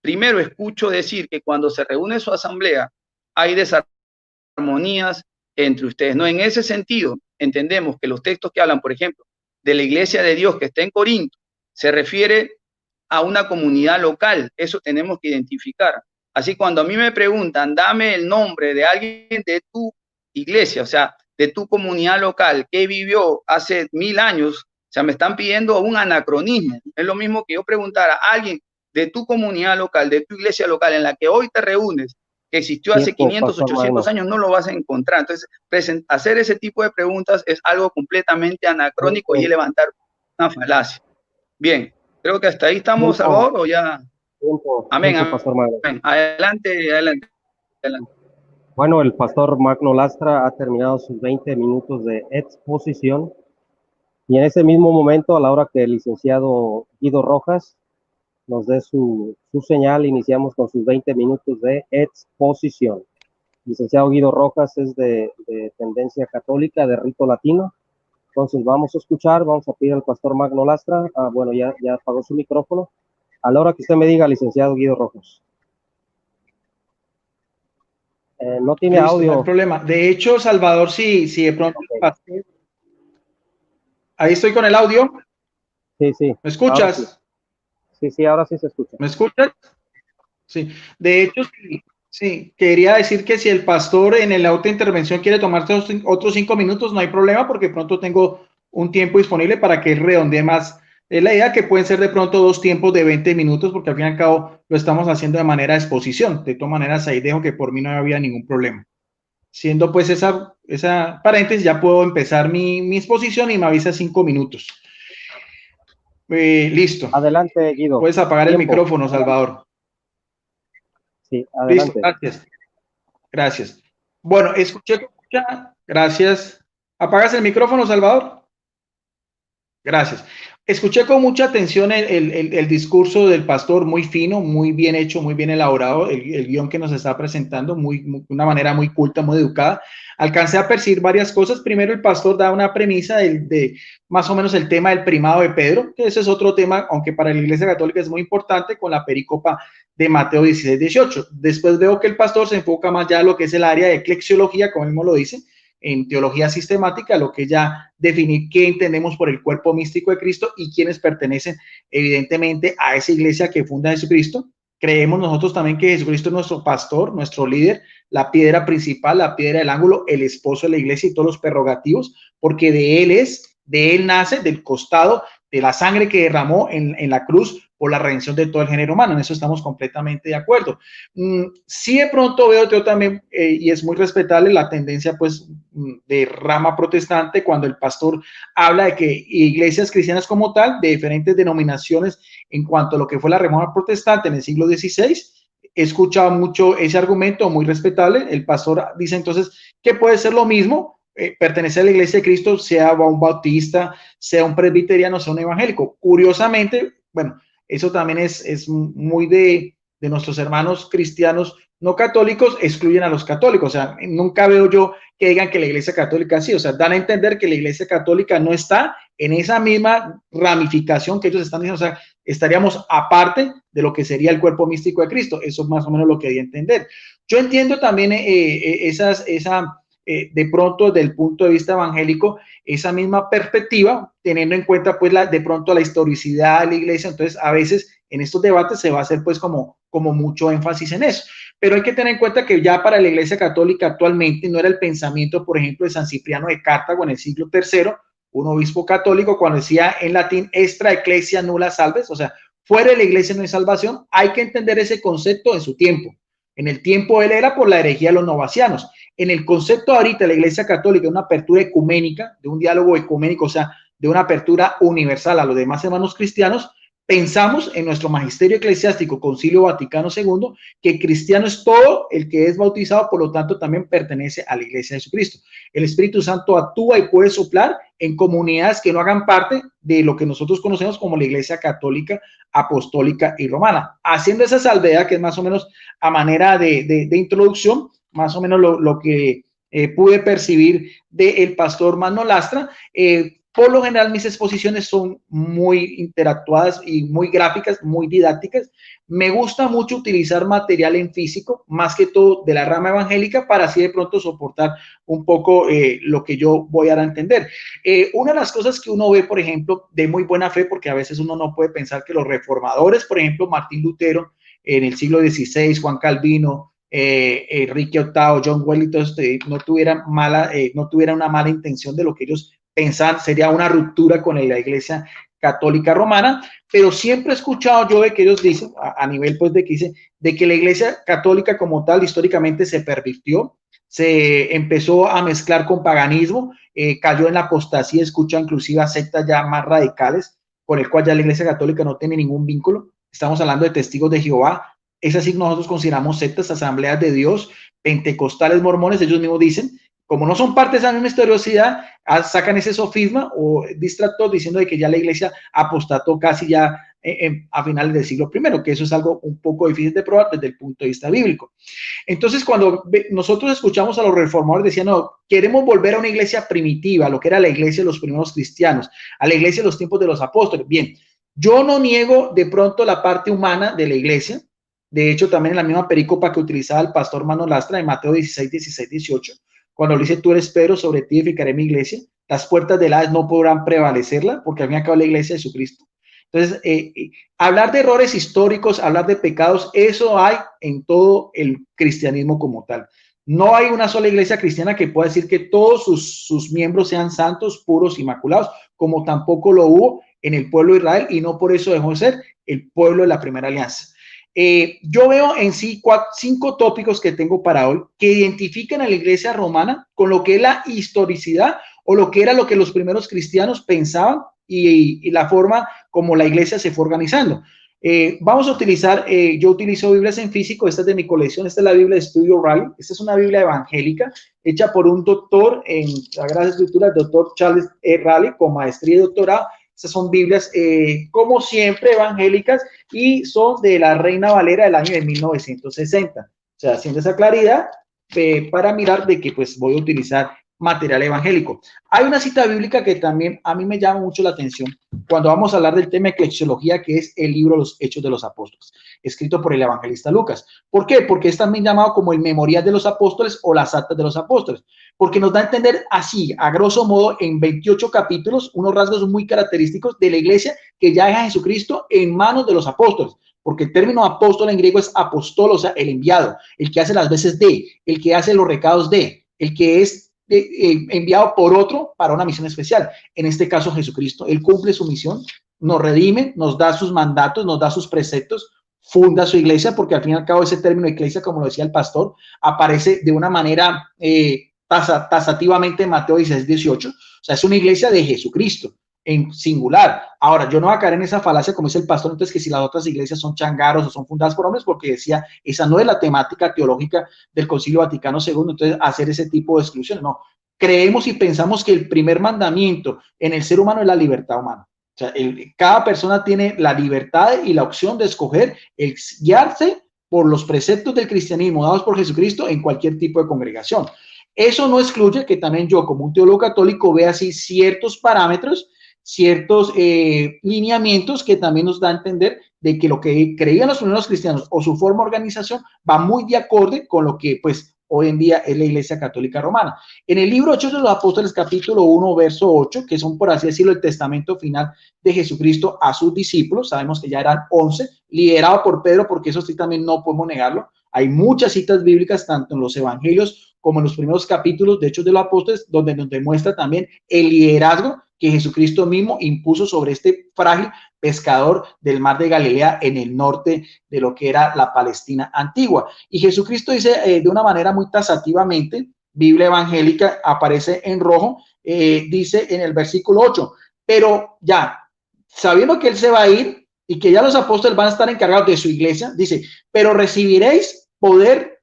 Primero escucho decir que cuando se reúne su asamblea hay desarmonías entre ustedes. No, en ese sentido, entendemos que los textos que hablan, por ejemplo, de la iglesia de Dios que está en Corinto, se refiere a una comunidad local. Eso tenemos que identificar. Así cuando a mí me preguntan, dame el nombre de alguien de tu iglesia, o sea, de tu comunidad local, que vivió hace 1000 años, o sea, me están pidiendo un anacronismo. Es lo mismo que yo preguntara a alguien de tu comunidad local, de tu iglesia local, en la que hoy te reúnes, que existió hace 500, 800 años, no lo vas a encontrar. Entonces, hacer ese tipo de preguntas es algo completamente anacrónico y levantar una falacia. Bien, creo que hasta ahí estamos, Salvador, o ya... Amén, amén. Adelante. Bueno, el pastor Magno Lastra ha terminado sus 20 minutos de exposición y en ese mismo momento, a la hora que el licenciado Guido Rojas nos dé su señal, iniciamos con sus 20 minutos de exposición. El licenciado Guido Rojas es de tendencia católica, de rito latino. Entonces vamos a escuchar, vamos a pedir al pastor Magno Lastra. Bueno, ya apagó su micrófono. A la hora que usted me diga, licenciado Guido Rojas. No tiene Listo, audio. No hay problema. De hecho, Salvador, sí, de pronto. Okay. Ahí estoy con el audio. Sí. ¿Me escuchas? Sí, ahora sí se escucha. ¿Me escuchas? Sí. De hecho, sí. Quería decir que si el pastor en el autointervención quiere tomarse otros 5 minutos, no hay problema, porque pronto tengo un tiempo disponible para que él redondee más. Es la idea que pueden ser de pronto 2 tiempos de 20 minutos, porque al fin y al cabo lo estamos haciendo de manera de exposición. De todas maneras, ahí dejo que por mí no había ningún problema. Siendo pues esa paréntesis, ya puedo empezar mi exposición y me avisa 5 minutos. Listo. Adelante, Guido. Puedes apagar el micrófono, Salvador. Sí, adelante. Listo, gracias. Bueno, escuché. Gracias. ¿Apagas el micrófono, Salvador? Gracias. Escuché con mucha atención el discurso del pastor, muy fino, muy bien hecho, muy bien elaborado, el guión que nos está presentando, una manera muy culta, muy educada. Alcancé a percibir varias cosas. Primero, el pastor da una premisa de más o menos el tema del primado de Pedro, que ese es otro tema, aunque para la Iglesia Católica es muy importante, con la pericopa de Mateo 16, 18. Después veo que el pastor se enfoca más ya en lo que es el área de eclesiología, como él mismo lo dice, en teología sistemática, lo que ya definir qué entendemos por el cuerpo místico de Cristo y quienes pertenecen evidentemente a esa iglesia que funda Jesucristo. Creemos nosotros también que Jesucristo es nuestro pastor, nuestro líder, la piedra principal, la piedra del ángulo, el esposo de la iglesia y todos los prerrogativos, porque de él nace, del costado, de la sangre que derramó en la cruz por la redención de todo el género humano. En eso estamos completamente de acuerdo. Sí, de pronto veo yo también, y es muy respetable la tendencia pues de rama protestante, cuando el pastor habla de que iglesias cristianas como tal, de diferentes denominaciones en cuanto a lo que fue la reforma protestante en el siglo XVI, he escuchado mucho ese argumento, muy respetable. El pastor dice entonces que puede ser lo mismo, pertenecer a la iglesia de Cristo, sea un bautista, sea un presbiteriano, sea un evangélico. Curiosamente, bueno, eso también es muy de nuestros hermanos cristianos no católicos, excluyen a los católicos. O sea, nunca veo yo que digan que la iglesia católica sí, o sea, dan a entender que la iglesia católica no está en esa misma ramificación que ellos están diciendo, o sea, estaríamos aparte de lo que sería el cuerpo místico de Cristo. Eso es más o menos lo que di a entender. Yo entiendo también de pronto, desde el punto de vista evangélico, esa misma perspectiva, teniendo en cuenta pues de pronto la historicidad de la iglesia. Entonces, a veces en estos debates se va a hacer pues como mucho énfasis en eso. Pero hay que tener en cuenta que ya para la iglesia católica actualmente no era el pensamiento, por ejemplo, de San Cipriano de Cartago en el siglo III, un obispo católico, cuando decía en latín extra ecclesia nulla salves, o sea, fuera de la iglesia no hay salvación. Hay que entender ese concepto en su tiempo. En el tiempo él era por la herejía de los novacianos. En el concepto ahorita de la iglesia católica, una apertura ecuménica, de un diálogo ecuménico, o sea, de una apertura universal a los demás hermanos cristianos, pensamos en nuestro magisterio eclesiástico, Concilio Vaticano II, que cristiano es todo el que es bautizado, por lo tanto también pertenece a la iglesia de Jesucristo. El Espíritu Santo actúa y puede soplar en comunidades que no hagan parte de lo que nosotros conocemos como la iglesia católica, apostólica y romana. Haciendo esa salvedad, que es más o menos a manera de introducción, más o menos lo que pude percibir del pastor Manuel Lastra. Por lo general mis exposiciones son muy interactuadas y muy gráficas, muy didácticas. Me gusta mucho utilizar material en físico, más que todo de la rama evangélica, para así de pronto soportar un poco lo que yo voy a dar a entender. Una de las cosas que uno ve, por ejemplo, de muy buena fe, porque a veces uno no puede pensar que los reformadores, por ejemplo, Martín Lutero en el siglo XVI, Juan Calvino, Enrique VIII, John Wesley, no tuvieran una mala intención de lo que ellos pensaban, sería una ruptura con la iglesia católica romana, pero siempre he escuchado yo de que ellos dicen, a nivel pues de que dicen, de que la iglesia católica como tal históricamente se pervirtió, se empezó a mezclar con paganismo, cayó en la apostasía, escucha inclusive a sectas ya más radicales, con el cual ya la iglesia católica no tiene ningún vínculo. Estamos hablando de testigos de Jehová, es así que nosotros consideramos sectas, asambleas de Dios, pentecostales, mormones. Ellos mismos dicen, como no son parte de esa misma historiosidad, sacan ese sofisma o distractor diciendo de que ya la iglesia apostató casi ya a finales del siglo I, que eso es algo un poco difícil de probar desde el punto de vista bíblico. Entonces, cuando nosotros escuchamos a los reformadores, decían, no, queremos volver a una iglesia primitiva, lo que era la iglesia de los primeros cristianos, a la iglesia de los tiempos de los apóstoles. Bien, yo no niego de pronto la parte humana de la iglesia. De hecho, también en la misma pericopa que utilizaba el pastor Manuel Lastra de Mateo 16, 16, 18, cuando le dice, tú eres Pedro, sobre ti edificaré mi iglesia, las puertas del Hades no podrán prevalecerla, porque al fin y al cabo la iglesia de Jesucristo. Entonces, hablar de errores históricos, hablar de pecados, eso hay en todo el cristianismo como tal. No hay una sola iglesia cristiana que pueda decir que todos sus miembros sean santos, puros, inmaculados, como tampoco lo hubo en el pueblo de Israel, y no por eso dejó de ser el pueblo de la primera alianza. Yo veo en sí 5 tópicos que tengo para hoy que identifican a la iglesia romana con lo que es la historicidad o lo que era lo que los primeros cristianos pensaban y la forma como la iglesia se fue organizando. Vamos a utilizar, yo utilizo Biblias en físico, esta es de mi colección, esta es la Biblia de Estudio Raleigh, esta es una Biblia evangélica hecha por un doctor en Sagradas Escrituras, doctor Charles E. Raleigh, con maestría y doctorado. Estas son Biblias, como siempre, evangélicas, y son de la Reina Valera del año de 1960. O sea, haciendo esa claridad para mirar de que pues voy a utilizar material evangélico. Hay una cita bíblica que también a mí me llama mucho la atención cuando vamos a hablar del tema de eclesiología, que es el libro Los Hechos de los Apóstoles, escrito por el evangelista Lucas. ¿Por qué? Porque es también llamado como el Memorial de los Apóstoles o las Actas de los Apóstoles, porque nos da a entender así, a grosso modo, en 28 capítulos, unos rasgos muy característicos de la iglesia que ya deja a Jesucristo en manos de los apóstoles. Porque el término apóstol en griego es apóstol, o sea, el enviado, el que hace las veces de, el que hace los recados de, el que es enviado por otro para una misión especial. En este caso, Jesucristo, él cumple su misión, nos redime, nos da sus mandatos, nos da sus preceptos, funda su iglesia, porque al fin y al cabo ese término iglesia, como lo decía el pastor, aparece de una manera tasativamente en Mateo 16, 18. O sea, es una iglesia de Jesucristo en singular. Ahora, yo no voy a caer en esa falacia, como dice el pastor, entonces que si las otras iglesias son changaros o son fundadas por hombres, porque decía, esa no es la temática teológica del Concilio Vaticano II, entonces hacer ese tipo de exclusiones, no. Creemos y pensamos que el primer mandamiento en el ser humano es la libertad humana. O sea, cada persona tiene la libertad y la opción de escoger el guiarse por los preceptos del cristianismo dados por Jesucristo en cualquier tipo de congregación. Eso no excluye que también yo, como un teólogo católico, vea así ciertos parámetros, ciertos lineamientos que también nos da a entender de que lo que creían los primeros cristianos o su forma de organización va muy de acorde con lo que pues hoy en día es la Iglesia Católica Romana. En el libro Hechos de los Apóstoles, capítulo 1, verso 8, que son, por así decirlo, el testamento final de Jesucristo a sus discípulos, sabemos que ya eran 11, liderado por Pedro, porque eso sí también no podemos negarlo. Hay muchas citas bíblicas, tanto en los evangelios como en los primeros capítulos de Hechos de los Apóstoles, donde nos demuestra también el liderazgo que Jesucristo mismo impuso sobre este frágil pescador del mar de Galilea en el norte de lo que era la Palestina antigua. Y Jesucristo dice de una manera muy tasativamente, Biblia evangélica aparece en rojo, dice en el versículo 8, pero ya, sabiendo que él se va a ir y que ya los apóstoles van a estar encargados de su iglesia, dice, pero recibiréis poder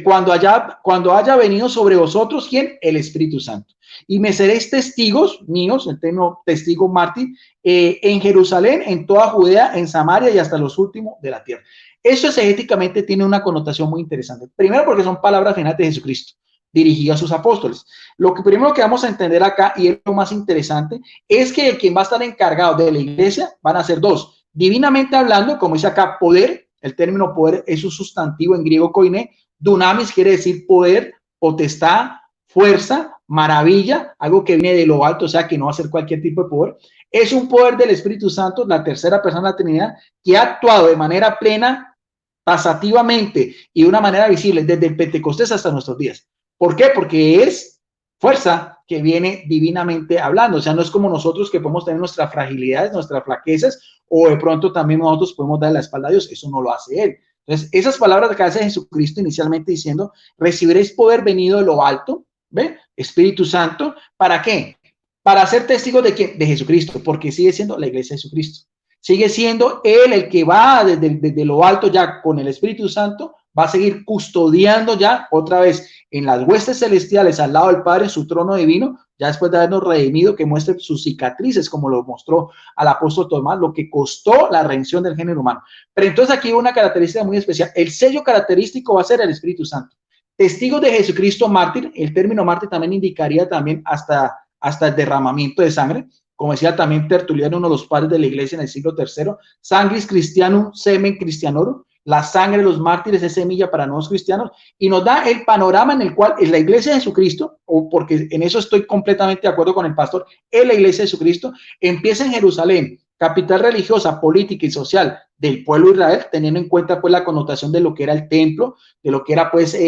cuando haya venido sobre vosotros, ¿quién? El Espíritu Santo. Y me seréis testigos míos, el término testigo mártir, en Jerusalén, en toda Judea, en Samaria y hasta los últimos de la tierra. Eso exegéticamente tiene una connotación muy interesante. Primero porque son palabras finales de Jesucristo, dirigidas a sus apóstoles. Lo que primero que vamos a entender acá, y es lo más interesante, es que quien va a estar encargado de la iglesia van a ser dos. Divinamente hablando, como dice acá, poder, el término poder es un sustantivo en griego koiné, dunamis quiere decir poder, potestad, fuerza, maravilla, algo que viene de lo alto, o sea, que no va a ser cualquier tipo de poder. Es un poder del Espíritu Santo, la tercera persona de la Trinidad, que ha actuado de manera plena, tasativamente y de una manera visible desde el Pentecostés hasta nuestros días. ¿Por qué? Porque es fuerza que viene divinamente hablando. O sea, no es como nosotros que podemos tener nuestras fragilidades, nuestras flaquezas, o de pronto también nosotros podemos dar la espalda a Dios. Eso no lo hace Él. Entonces, esas palabras que hace Jesucristo inicialmente diciendo, recibiréis poder venido de lo alto, ¿ve? Espíritu Santo, ¿para qué? Para ser testigos de ¿quién? De Jesucristo, porque sigue siendo la iglesia de Jesucristo. Sigue siendo Él el que va desde lo alto ya con el Espíritu Santo, va a seguir custodiando ya otra vez en las huestes celestiales al lado del Padre en su trono divino, ya después de habernos redimido, que muestre sus cicatrices, como lo mostró al apóstol Tomás, lo que costó la redención del género humano. Pero entonces aquí hay una característica muy especial. El sello característico va a ser el Espíritu Santo. Testigos de Jesucristo mártir, el término mártir también indicaría también hasta el derramamiento de sangre, como decía también Tertuliano, uno de los padres de la iglesia en el siglo III, sangris Christianum semen Christianorum, la sangre de los mártires es semilla para nuevos cristianos, y nos da el panorama en el cual es la iglesia de Jesucristo, o porque en eso estoy completamente de acuerdo con el pastor, es la iglesia de Jesucristo, empieza en Jerusalén, capital religiosa, política y social del pueblo de Israel, teniendo en cuenta pues la connotación de lo que era el templo, de lo que era pues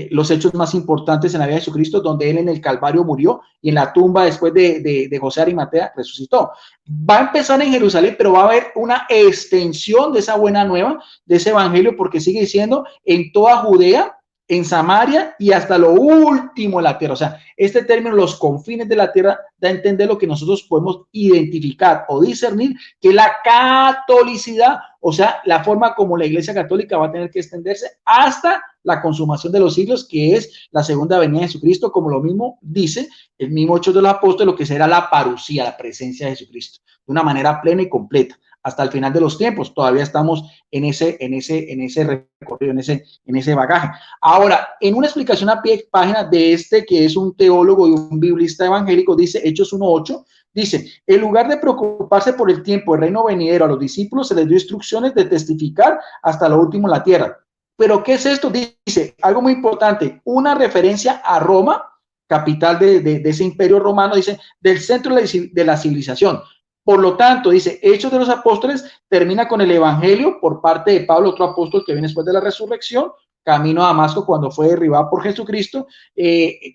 los hechos más importantes en la vida de Jesucristo, donde él en el Calvario murió y en la tumba después de José Arimatea resucitó. Va a empezar en Jerusalén, pero va a haber una extensión de esa buena nueva, de ese evangelio, porque sigue diciendo en toda Judea, en Samaria y hasta lo último de la tierra. O sea, este término, los confines de la tierra, da a entender lo que nosotros podemos identificar o discernir, que la catolicidad, o sea, la forma como la Iglesia Católica va a tener que extenderse hasta la consumación de los siglos, que es la segunda venida de Jesucristo, como lo mismo dice el mismo Hechos de los Apóstoles, lo que será la parusía, la presencia de Jesucristo, de una manera plena y completa, hasta el final de los tiempos. Todavía estamos en ese recorrido, en ese bagaje. Ahora, en una explicación a pie de página de que es un teólogo y un biblista evangélico, dice Hechos 1:8, dice, en lugar de preocuparse por el tiempo del reino venidero, a los discípulos se les dio instrucciones de testificar hasta lo último en la tierra. ¿Pero qué es esto? Dice, algo muy importante, una referencia a Roma, capital de ese imperio romano, dice, del centro de la civilización. Por lo tanto, dice, Hechos de los Apóstoles termina con el Evangelio por parte de Pablo, otro apóstol que viene después de la resurrección, camino a Damasco cuando fue derribado por Jesucristo,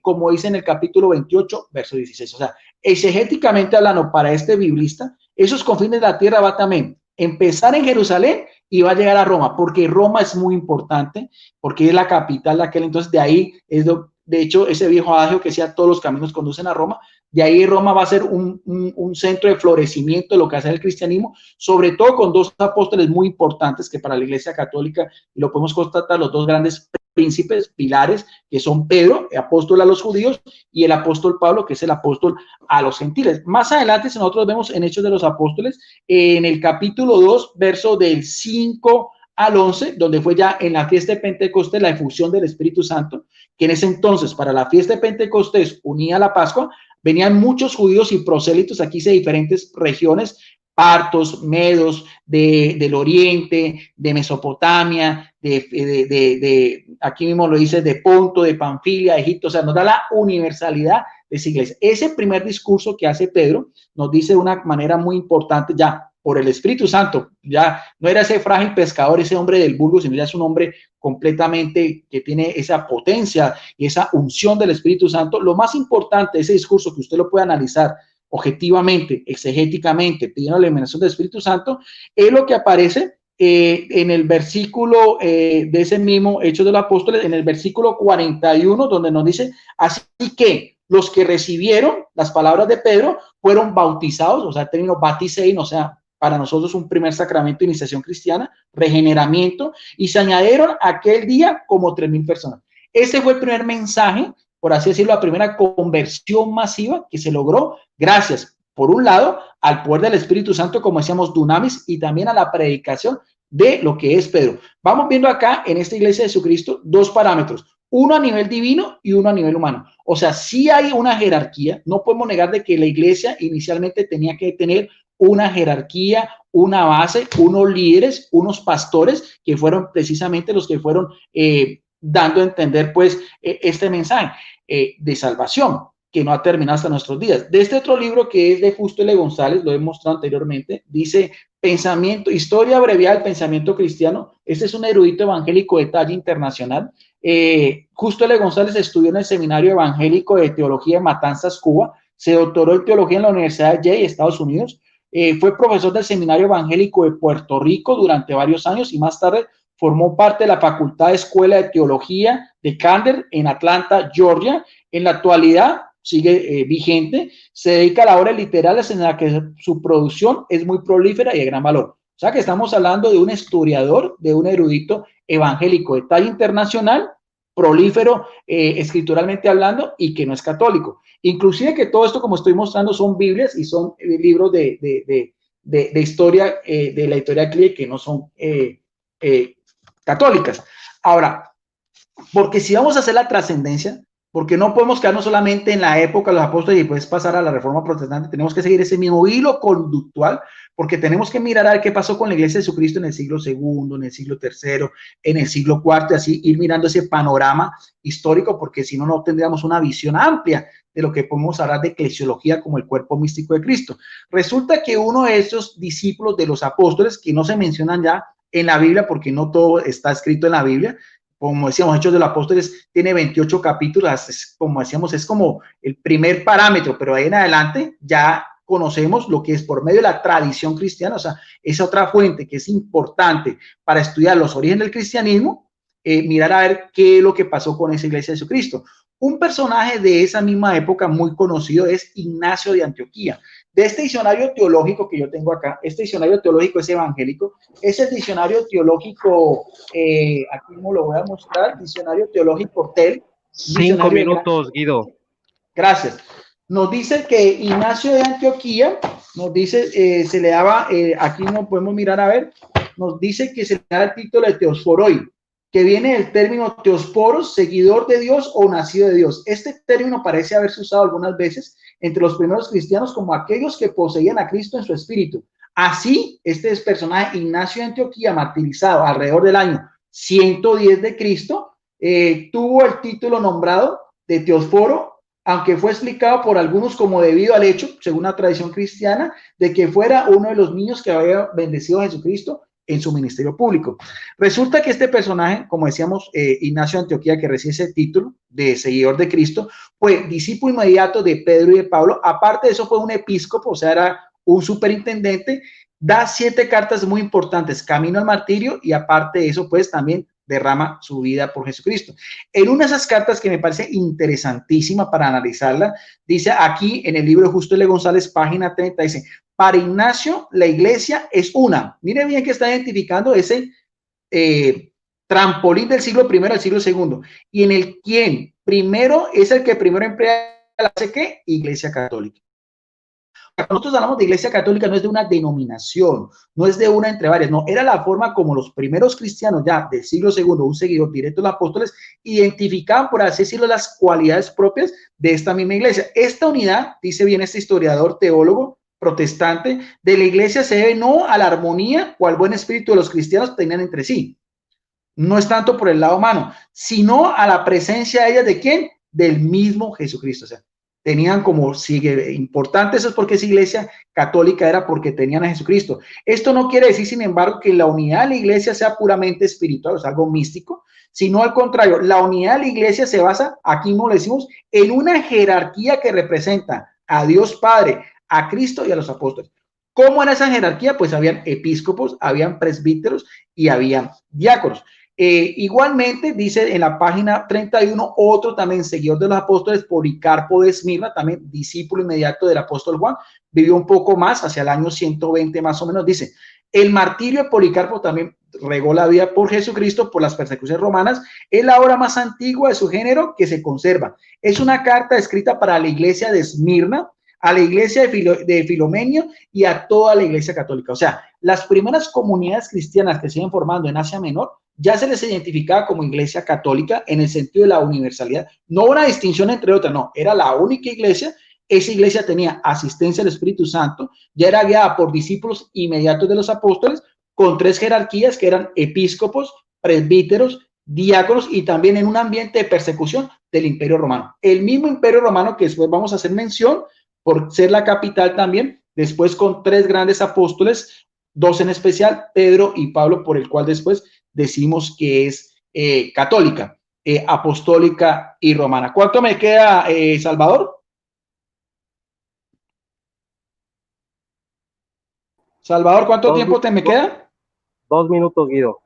como dice en el capítulo 28, verso 16. O sea, exegéticamente hablando, para este biblista, esos confines de la tierra va también empezar en Jerusalén y va a llegar a Roma, porque Roma es muy importante, porque es la capital de aquel entonces. De ahí es de hecho, ese viejo adagio que decía todos los caminos conducen a Roma, de ahí Roma va a ser un centro de florecimiento de lo que hace el cristianismo, sobre todo con dos apóstoles muy importantes que para la Iglesia Católica, y lo podemos constatar, los dos grandes príncipes, pilares, que son Pedro, el apóstol a los judíos, y el apóstol Pablo, que es el apóstol a los gentiles. Más adelante, si nosotros vemos en Hechos de los Apóstoles, en el capítulo 2, verso del 5 al 11, donde fue ya en la fiesta de Pentecostés la efusión del Espíritu Santo, que en ese entonces para la fiesta de Pentecostés unía a la Pascua, venían muchos judíos y prosélitos aquí de diferentes regiones, partos, medos, del oriente, de Mesopotamia, aquí mismo lo dice, de Ponto, de Panfilia, de Egipto. O sea, nos da la universalidad de esa iglesia. Ese primer discurso que hace Pedro nos dice de una manera muy importante, ya por el Espíritu Santo, ya no era ese frágil pescador, ese hombre del vulgo, sino ya es un hombre completamente que tiene esa potencia y esa unción del Espíritu Santo. Lo más importante de ese discurso, que usted lo puede analizar objetivamente, exegéticamente, pidiendo la iluminación del Espíritu Santo, es lo que aparece en el versículo de ese mismo Hechos de los Apóstoles, en el versículo 41, donde nos dice, así que los que recibieron las palabras de Pedro fueron bautizados, o sea, el término batisein, o sea, para nosotros un primer sacramento de iniciación cristiana, regeneramiento, y se añadieron aquel día como 3,000 personas. Ese fue el primer mensaje, por así decirlo, la primera conversión masiva que se logró gracias, por un lado, al poder del Espíritu Santo, como decíamos, dunamis, y también a la predicación de lo que es Pedro. Vamos viendo acá en esta iglesia de Jesucristo dos parámetros, uno a nivel divino y uno a nivel humano. O sea, sí hay una jerarquía, no podemos negar de que la iglesia inicialmente tenía que tener una jerarquía, una base, unos líderes, unos pastores que fueron precisamente los que fueron dando a entender pues este mensaje de salvación que no ha terminado hasta nuestros días. De este otro libro que es de Justo L. González, lo he mostrado anteriormente, dice Pensamiento, Historia abreviada del pensamiento cristiano. Este es un erudito evangélico de talla internacional. Justo L. González estudió en el Seminario Evangélico de Teología de Matanzas, Cuba, se doctoró en Teología en la Universidad de Yale, Estados Unidos, fue profesor del Seminario Evangélico de Puerto Rico durante varios años y más tarde formó parte de la Facultad de Escuela de Teología de Candler en Atlanta, Georgia. En la actualidad sigue vigente, se dedica a las obras literarias en la que su producción es muy prolífera y de gran valor. O sea que estamos hablando de un historiador, de un erudito evangélico de talla internacional, prolífero escrituralmente hablando y que no es católico. Inclusive que todo esto, como estoy mostrando, son Biblias y son libros de historia de la editorial CLIE que no son católicas. Ahora, porque si vamos a hacer la trascendencia, porque no podemos quedarnos solamente en la época de los apóstoles y después pasar a la reforma protestante, tenemos que seguir ese mismo hilo conductual, porque tenemos que mirar a ver qué pasó con la iglesia de Jesucristo en el siglo II, en el siglo III, en el siglo IV, así ir mirando ese panorama histórico, porque si no, no tendríamos una visión amplia de lo que podemos hablar de eclesiología como el cuerpo místico de Cristo. Resulta que uno de esos discípulos de los apóstoles, que no se mencionan ya en la Biblia, porque no todo está escrito en la Biblia, como decíamos, Hechos de los Apóstoles tiene 28 capítulos, como decíamos, es como el primer parámetro, pero ahí en adelante ya conocemos lo que es por medio de la tradición cristiana, o sea, esa otra fuente que es importante para estudiar los orígenes del cristianismo, mirar a ver qué es lo que pasó con esa iglesia de Jesucristo. Un personaje de esa misma época muy conocido es Ignacio de Antioquía. De este diccionario teológico que yo tengo acá, este diccionario teológico es evangélico, es el diccionario teológico, aquí mismo lo voy a mostrar, diccionario teológico TEL, 5 minutos, Guido. Gracias. Nos dice que Ignacio de Antioquía, nos dice, se le daba, aquí no podemos mirar a ver, nos dice que se le da el título de teosforoi, que viene del término teosporos, seguidor de Dios o nacido de Dios. Este término parece haberse usado algunas veces entre los primeros cristianos como aquellos que poseían a Cristo en su espíritu. Así, este personaje, Ignacio de Antioquía, martirizado alrededor del año 110 de Cristo, tuvo el título nombrado de teosforo, aunque fue explicado por algunos como debido al hecho, según la tradición cristiana, de que fuera uno de los niños que había bendecido a Jesucristo en su ministerio público. Resulta que este personaje, como decíamos, Ignacio de Antioquía, que recibe ese título de seguidor de Cristo, fue discípulo inmediato de Pedro y de Pablo. Aparte de eso, fue un episcopo, o sea, era un superintendente. Da 7 cartas muy importantes, camino al martirio, y aparte de eso, pues también derrama su vida por Jesucristo. En una de esas cartas que me parece interesantísima para analizarla, dice aquí en el libro de Justo L. González, página 30, dice: para Ignacio, la iglesia es una. Mire bien que está identificando ese trampolín del siglo I al siglo II, y en el quien primero es el que primero emplea la ¿qué? Iglesia católica. Cuando nosotros hablamos de iglesia católica, no es de una denominación, no es de una entre varias, no, era la forma como los primeros cristianos ya del siglo II, un seguidor directo de los apóstoles, identificaban, por así decirlo, las cualidades propias de esta misma iglesia. Esta unidad, dice bien este historiador teólogo protestante, de la iglesia se debe no a la armonía o al buen espíritu de los cristianos que tenían entre sí. No es tanto por el lado humano, sino a la presencia de ellas de quién, del mismo Jesucristo. O sea, tenían como, sigue importante eso, es porque esa iglesia católica era porque tenían a Jesucristo. Esto no quiere decir, sin embargo, que la unidad de la iglesia sea puramente espiritual, o sea, algo místico, sino al contrario, la unidad de la iglesia se basa, aquí no le decimos, en una jerarquía que representa a Dios Padre, a Cristo y a los apóstoles. ¿Cómo era esa jerarquía? Pues habían episcopos, habían presbíteros y habían diáconos. Igualmente, dice en la página 31, otro también seguidor de los apóstoles, Policarpo de Esmirna, también discípulo inmediato del apóstol Juan, vivió un poco más, hacia el año 120 más o menos, dice: el martirio de Policarpo también regó la vida por Jesucristo por las persecuciones romanas, es la obra más antigua de su género que se conserva. Es una carta escrita para la iglesia de Esmirna, a la iglesia de Filomenio y a toda la iglesia católica. O sea, las primeras comunidades cristianas que se iban formando en Asia Menor ya se les identificaba como iglesia católica en el sentido de la universalidad. No una distinción entre otras, no, era la única iglesia. Esa iglesia tenía asistencia del Espíritu Santo, ya era guiada por discípulos inmediatos de los apóstoles, con 3 jerarquías que eran episcopos, presbíteros, diáconos, y también en un ambiente de persecución del Imperio Romano. El mismo Imperio Romano que después vamos a hacer mención, por ser la capital también, después con 3 grandes apóstoles, 2 en especial, Pedro y Pablo, por el cual después decimos que es católica, apostólica y romana. ¿Cuánto me queda, Salvador? Salvador, ¿cuánto tiempo me queda? 2 minutos, Guido.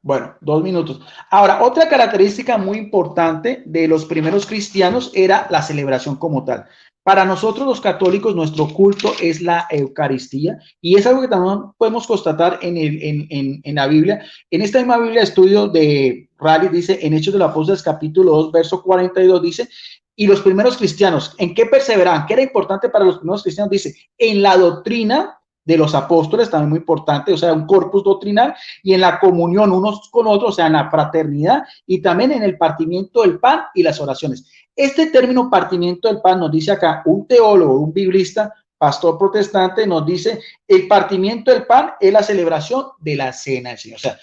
Bueno, 2 minutos. Ahora, otra característica muy importante de los primeros cristianos era la celebración como tal. Para nosotros los católicos, nuestro culto es la Eucaristía, y es algo que también podemos constatar en la Biblia. En esta misma Biblia, estudio de Raleigh, dice en Hechos de los Apóstoles, capítulo 2, verso 42, dice: y los primeros cristianos, ¿en qué perseveraban? ¿Qué era importante para los primeros cristianos? Dice, en la doctrina de los apóstoles, también muy importante, o sea, un corpus doctrinal, y en la comunión unos con otros, o sea, en la fraternidad, y también en el partimiento del pan y las oraciones. Este término partimiento del pan nos dice acá un teólogo, un biblista, pastor protestante, nos dice: el partimiento del pan es la celebración de la cena del Señor. O sea,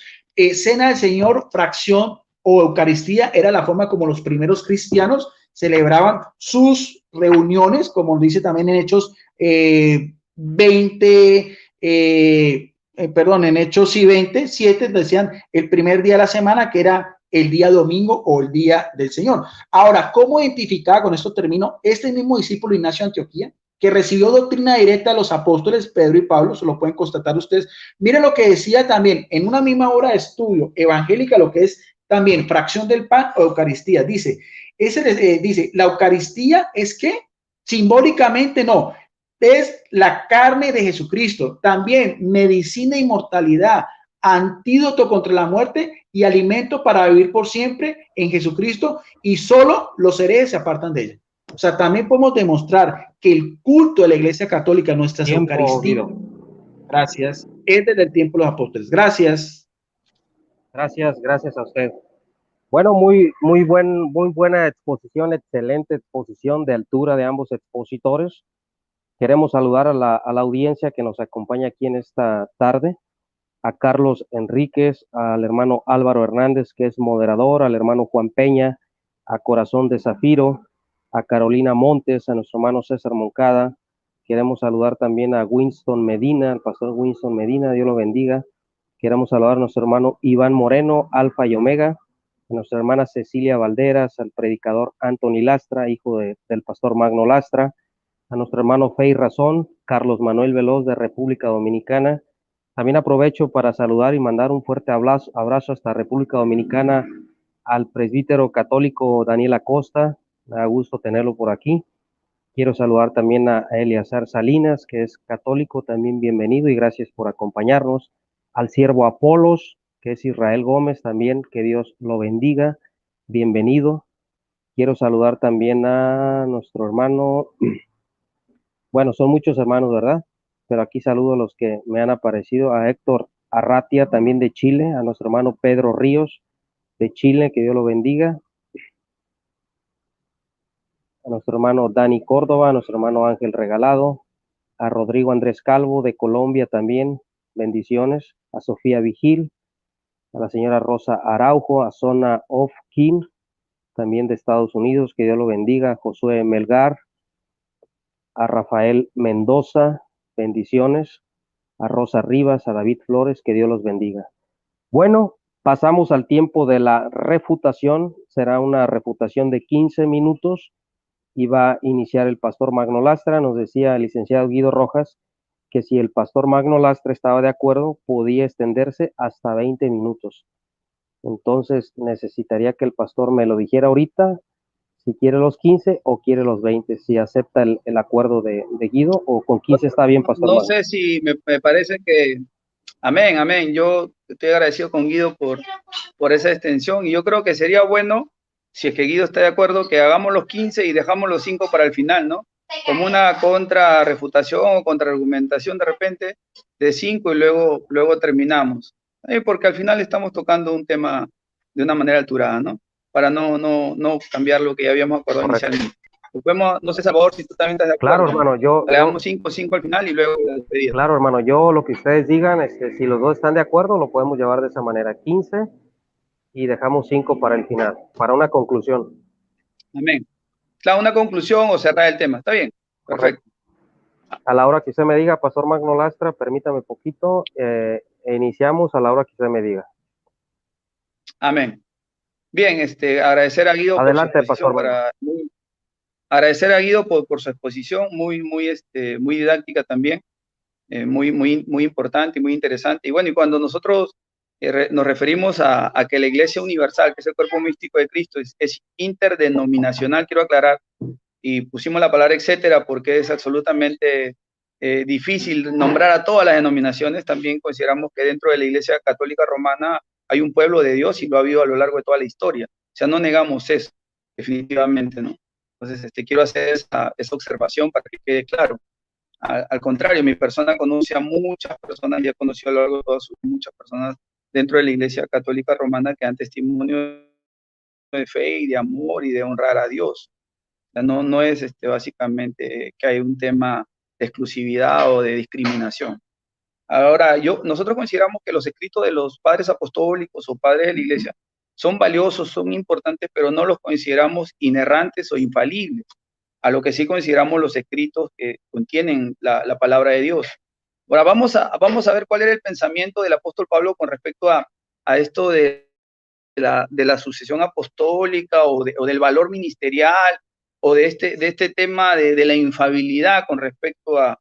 cena del Señor, fracción o Eucaristía, era la forma como los primeros cristianos celebraban sus reuniones, como dice también en Hechos 20, en Hechos 27 decían el primer día de la semana, que era el día domingo o el día del Señor. Ahora, ¿cómo identificaba? Con esto termino. Este mismo discípulo Ignacio de Antioquía, que recibió doctrina directa de los apóstoles Pedro y Pablo, se lo pueden constatar ustedes. Miren lo que decía también en una misma obra de estudio evangélica, lo que es también fracción del pan o Eucaristía. Dice: Dice, la Eucaristía es que simbólicamente no, es la carne de Jesucristo, también medicina e inmortalidad, antídoto contra la muerte y alimento para vivir por siempre en Jesucristo, y solo los herejes se apartan de ella. O sea, también podemos demostrar que el culto de la Iglesia Católica, nuestras Eucaristías, gracias, es desde el tiempo de los apóstoles. Gracias. Gracias a usted. Bueno, muy buena exposición, excelente exposición de altura de ambos expositores. Queremos saludar a la audiencia que nos acompaña aquí en esta tarde, a Carlos Enríquez, al hermano Álvaro Hernández, que es moderador, al hermano Juan Peña, a Corazón de Zafiro, a Carolina Montes, a nuestro hermano César Moncada. Queremos saludar también a Winston Medina, al pastor Winston Medina, Dios lo bendiga. Queremos saludar a nuestro hermano Iván Moreno, Alfa y Omega, a nuestra hermana Cecilia Valderas, al predicador Anthony Lastra, hijo del pastor Magno Lastra, a nuestro hermano Fey Razón, Carlos Manuel Veloz de República Dominicana. También aprovecho para saludar y mandar un fuerte abrazo hasta República Dominicana al presbítero católico Daniel Acosta. Me da gusto tenerlo por aquí. Quiero saludar también a Eleazar Salinas, que es católico, también bienvenido y gracias por acompañarnos. Al siervo Apolos, que es Israel Gómez, también que Dios lo bendiga, bienvenido. Quiero saludar también a nuestro hermano, bueno, son muchos hermanos, ¿verdad? Pero aquí saludo a los que me han aparecido, a Héctor Arratia, también de Chile, a nuestro hermano Pedro Ríos, de Chile, que Dios lo bendiga. A nuestro hermano Dani Córdoba, a nuestro hermano Ángel Regalado, a Rodrigo Andrés Calvo de Colombia también, bendiciones, a Sofía Vigil, a la señora Rosa Araujo, a Zona of King, también de Estados Unidos, que Dios lo bendiga, a Josué Melgar, a Rafael Mendoza, bendiciones, a Rosa Rivas, a David Flores, que Dios los bendiga. Bueno, pasamos al tiempo de la refutación, será una refutación de 15 minutos, y va a iniciar el pastor Magno Lastra. Nos decía el licenciado Guido Rojas que si el pastor Magno Lastra estaba de acuerdo, podía extenderse hasta 20 minutos. Entonces necesitaría que el pastor me lo dijera ahorita, si quiere los 15 o quiere los 20, si acepta el acuerdo de Guido, o con 15 está bien, pastor No Magno. sé si me parece que, amén, amén, yo estoy agradecido con Guido por esa extensión, y yo creo que sería bueno, si es que Guido está de acuerdo, que hagamos los 15 y dejamos los 5 para el final, ¿no? Como una contrarrefutación o contraargumentación de repente de 5 y luego terminamos. Porque al final estamos tocando un tema de una manera alturada, ¿no? Para no cambiar lo que ya habíamos acordado inicialmente. Podemos, no sé, Salvador, si tú también estás de acuerdo. Claro, hermano, le damos 5 al final y luego la despedida. Claro, hermano, yo lo que ustedes digan, si los dos están de acuerdo, lo podemos llevar de esa manera, 15 y dejamos 5 para el final, para una conclusión. Amén. Claro, una conclusión o cerrar el tema. ¿Está bien? Perfecto. A la hora que usted me diga, pastor Magno Lastra, permítame poquito, iniciamos a la hora que usted me diga. Amén. Bien, agradecer a Guido Adelante, por su exposición, agradecer a Guido por su exposición, muy didáctica también, muy importante y muy interesante. Y bueno, y cuando nosotros nos referimos a que la Iglesia Universal, que es el cuerpo místico de Cristo, es interdenominacional, quiero aclarar, y pusimos la palabra etcétera porque es absolutamente difícil nombrar a todas las denominaciones. También consideramos que dentro de la Iglesia Católica Romana hay un pueblo de Dios y lo ha habido a lo largo de toda la historia. O sea, no negamos eso, definitivamente, ¿no? Entonces, quiero hacer esa observación para que quede claro. Al contrario, mi persona conoce a muchas personas, ya he conocido a lo largo de todas muchas personas dentro de la Iglesia Católica Romana que dan testimonio de fe y de amor y de honrar a Dios. O sea, no es básicamente que hay un tema de exclusividad o de discriminación. Ahora, nosotros consideramos que los escritos de los padres apostólicos o padres de la Iglesia son valiosos, son importantes, pero no los consideramos inerrantes o infalibles, a lo que sí consideramos los escritos que contienen la palabra de Dios. Ahora, vamos a ver cuál era el pensamiento del apóstol Pablo con respecto a esto de la sucesión apostólica o del valor ministerial, o de este tema de la infalibilidad con respecto a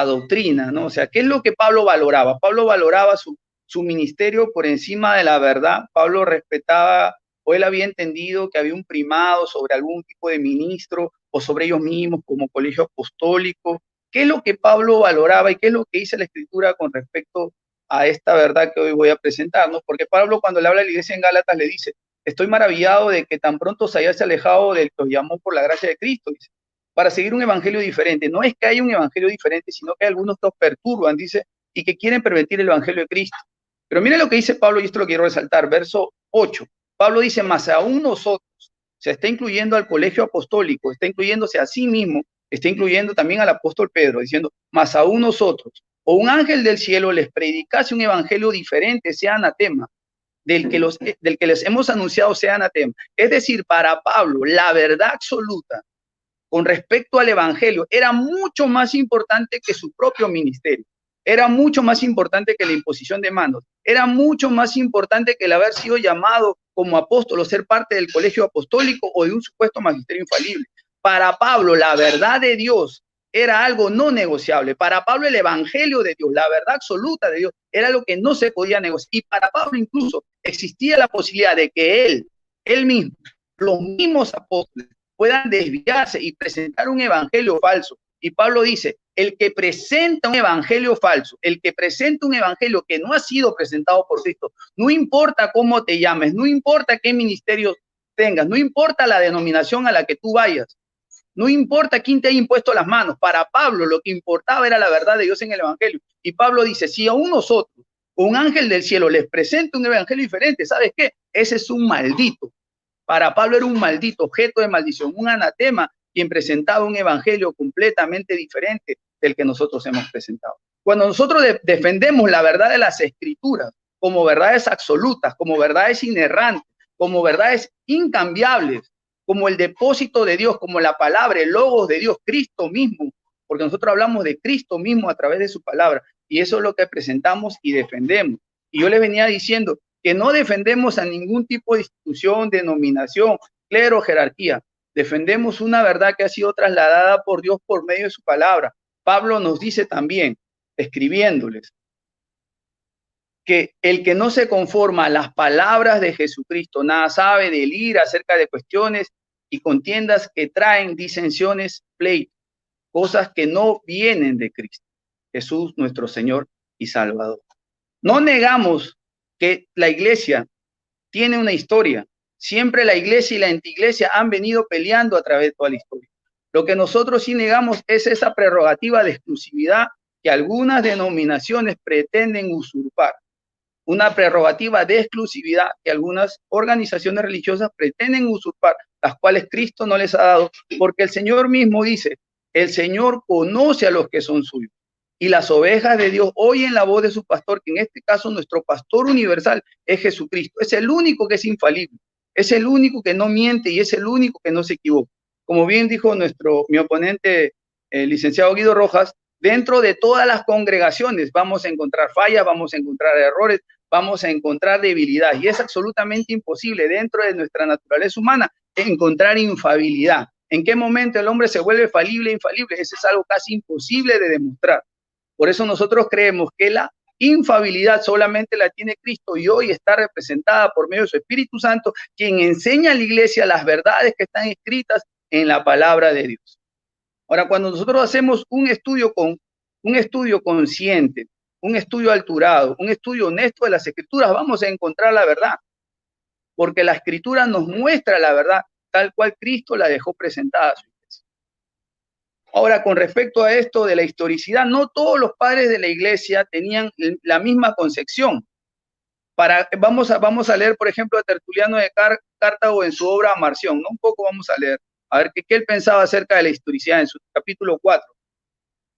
doctrina, ¿no? O sea, ¿qué es lo que Pablo valoraba? Pablo valoraba su ministerio por encima de la verdad. Pablo respetaba o él había entendido que había un primado sobre algún tipo de ministro o sobre ellos mismos como colegio apostólico. ¿Qué es lo que Pablo valoraba y qué es lo que dice la Escritura con respecto a esta verdad que hoy voy a presentarnos? Porque Pablo, cuando le habla a la iglesia en Gálatas, le dice: estoy maravillado de que tan pronto se hayase alejado del que os llamó por la gracia de Cristo, dice, para seguir un evangelio diferente. No es que haya un evangelio diferente, sino que hay algunos que os perturban, dice, y que quieren pervertir el evangelio de Cristo. Pero mire lo que dice Pablo, y esto lo quiero resaltar, verso 8. Pablo dice: mas aún nosotros, se está incluyendo al colegio apostólico, está incluyéndose a sí mismo, está incluyendo también al apóstol Pedro, diciendo: mas aún nosotros, o un ángel del cielo les predicase un evangelio diferente, sea anatema, del que les hemos anunciado, sea anatema. Es decir, para Pablo, la verdad absoluta con respecto al evangelio era mucho más importante que su propio ministerio, era mucho más importante que la imposición de manos, era mucho más importante que el haber sido llamado como apóstol o ser parte del colegio apostólico o de un supuesto magisterio infalible. Para Pablo, la verdad de Dios era algo no negociable. Para Pablo, el evangelio de Dios, la verdad absoluta de Dios, era lo que no se podía negociar. Y para Pablo incluso existía la posibilidad de que él mismo, los mismos apóstoles, puedan desviarse y presentar un evangelio falso. Y Pablo dice: el que presenta un evangelio falso, el que presenta un evangelio que no ha sido presentado por Cristo, no importa cómo te llames, no importa qué ministerio tengas, no importa la denominación a la que tú vayas, no importa quién te haya impuesto las manos. Para Pablo lo que importaba era la verdad de Dios en el evangelio. Y Pablo dice: si aún nosotros, un ángel del cielo, les presenta un evangelio diferente, ¿sabes qué? Ese es un maldito. Para Pablo era un maldito, objeto de maldición, un anatema, quien presentaba un evangelio completamente diferente del que nosotros hemos presentado. Cuando nosotros defendemos la verdad de las Escrituras como verdades absolutas, como verdades inerrantes, como verdades incambiables, como el depósito de Dios, como la palabra, el logos de Dios, Cristo mismo, porque nosotros hablamos de Cristo mismo a través de su palabra, y eso es lo que presentamos y defendemos. Y yo les venía diciendo que no defendemos a ningún tipo de institución, denominación, clero, jerarquía. Defendemos una verdad que ha sido trasladada por Dios por medio de su palabra. Pablo nos dice también, escribiéndoles, que el que no se conforma a las palabras de Jesucristo nada sabe del ir acerca de cuestiones y contiendas que traen disensiones, pleitos, cosas que no vienen de Cristo, Jesús nuestro Señor y Salvador. No negamos que la iglesia tiene una historia. Siempre la iglesia y la antiiglesia han venido peleando a través de toda la historia. Lo que nosotros sí negamos es esa prerrogativa de exclusividad que algunas denominaciones pretenden usurpar. Una prerrogativa de exclusividad que algunas organizaciones religiosas pretenden usurpar, las cuales Cristo no les ha dado, porque el Señor mismo dice: el Señor conoce a los que son suyos. Y las ovejas de Dios oyen la voz de su pastor, que en este caso nuestro pastor universal es Jesucristo. Es el único que es infalible, es el único que no miente y es el único que no se equivoca. Como bien dijo mi oponente, el licenciado Guido Rojas, dentro de todas las congregaciones vamos a encontrar fallas, vamos a encontrar errores, vamos a encontrar debilidad. Y es absolutamente imposible dentro de nuestra naturaleza humana encontrar infalibilidad. ¿En qué momento el hombre se vuelve falible e infalible? Eso es algo casi imposible de demostrar. Por eso nosotros creemos que la infalibilidad solamente la tiene Cristo y hoy está representada por medio de su Espíritu Santo, quien enseña a la iglesia las verdades que están escritas en la palabra de Dios. Ahora, cuando nosotros hacemos un estudio consciente, un estudio alturado, un estudio honesto de las Escrituras, vamos a encontrar la verdad, porque la Escritura nos muestra la verdad tal cual Cristo la dejó presentada a su iglesia. Ahora, con respecto a esto de la historicidad, no todos los padres de la iglesia tenían la misma concepción. Vamos a leer, por ejemplo, a Tertuliano de Cartago en su obra Marción, ¿no? Un poco vamos a leer, a ver qué él pensaba acerca de la historicidad en su capítulo 4.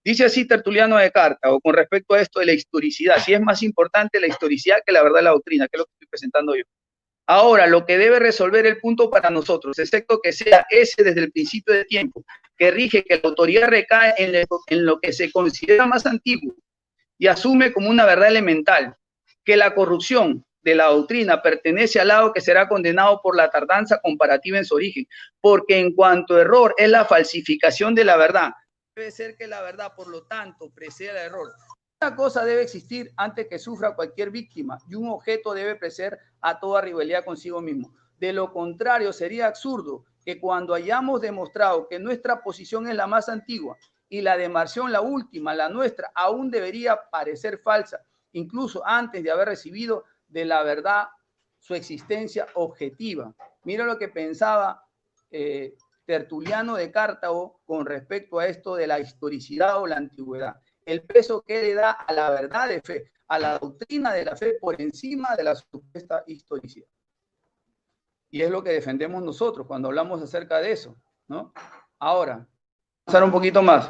Dice así Tertuliano de Cartago con respecto a esto de la historicidad, si es más importante la historicidad que la verdad de la doctrina, que es lo que estoy presentando yo. Ahora, lo que debe resolver el punto para nosotros, excepto que sea ese desde el principio de tiempo, que rige que la autoridad recae en lo que se considera más antiguo y asume como una verdad elemental, que la corrupción de la doctrina pertenece al lado que será condenado por la tardanza comparativa en su origen, porque en cuanto error es la falsificación de la verdad, debe ser que la verdad, por lo tanto, precede al error. Una cosa debe existir antes que sufra cualquier víctima y un objeto debe preceder a toda rivalidad consigo mismo. De lo contrario, sería absurdo que cuando hayamos demostrado que nuestra posición es la más antigua y la de Marción la última, la nuestra, aún debería parecer falsa, incluso antes de haber recibido de la verdad su existencia objetiva. Mira lo que pensaba Tertuliano de Cartago con respecto a esto de la historicidad o la antigüedad. El peso que le da a la verdad de fe, a la doctrina de la fe por encima de la supuesta historicidad. Y es lo que defendemos nosotros cuando hablamos acerca de eso, ¿no? Ahora, vamos a pasar un poquito más.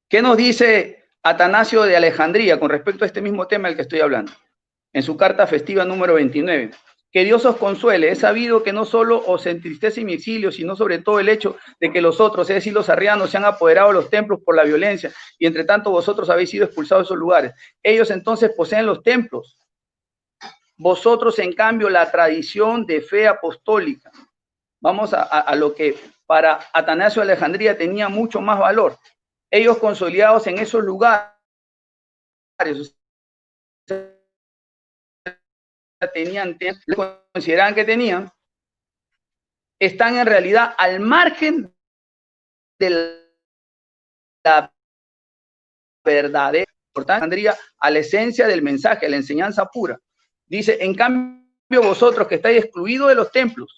¿Qué nos dice Atanasio de Alejandría con respecto a este mismo tema del que estoy hablando? En su carta festiva número 29. Que Dios os consuele. He sabido que no solo os entristece mi exilio, sino sobre todo el hecho de que los otros, es decir, los arrianos, se han apoderado de los templos por la violencia y entre tanto vosotros habéis sido expulsados de esos lugares. Ellos entonces poseen los templos. Vosotros, en cambio, la tradición de fe apostólica. Vamos a lo que para Atanasio de Alejandría tenía mucho más valor. Ellos consolidados en esos lugares, consideraban que tenían, están en realidad al margen de la verdadera importancia, a la esencia del mensaje, a la enseñanza pura. Dice, en cambio vosotros que estáis excluidos de los templos,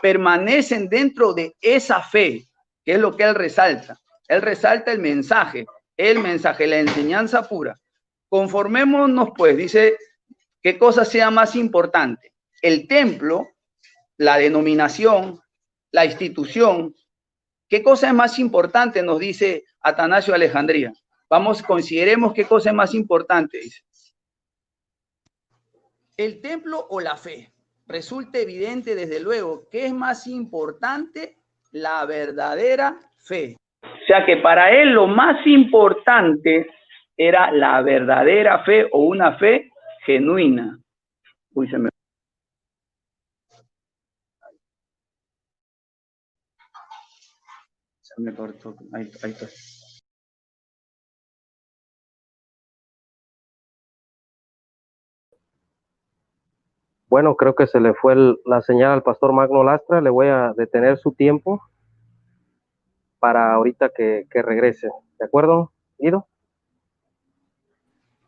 permanecen dentro de esa fe, que es lo que él resalta. Él resalta el mensaje, la enseñanza pura. Conformémonos pues, dice, ¿qué cosa sea más importante? El templo, la denominación, la institución. ¿Qué cosa es más importante? Nos dice Atanasio de Alejandría. Vamos, consideremos qué cosa es más importante, dice. El templo o la fe. Resulta evidente, desde luego, que es más importante la verdadera fe. O sea que para él lo más importante era la verdadera fe o una fe genuina. Uy, se me cortó. Ahí está. Bueno, creo que se le fue la señal al pastor Magno Lastra. Le voy a detener su tiempo para ahorita que regrese. ¿De acuerdo, Guido?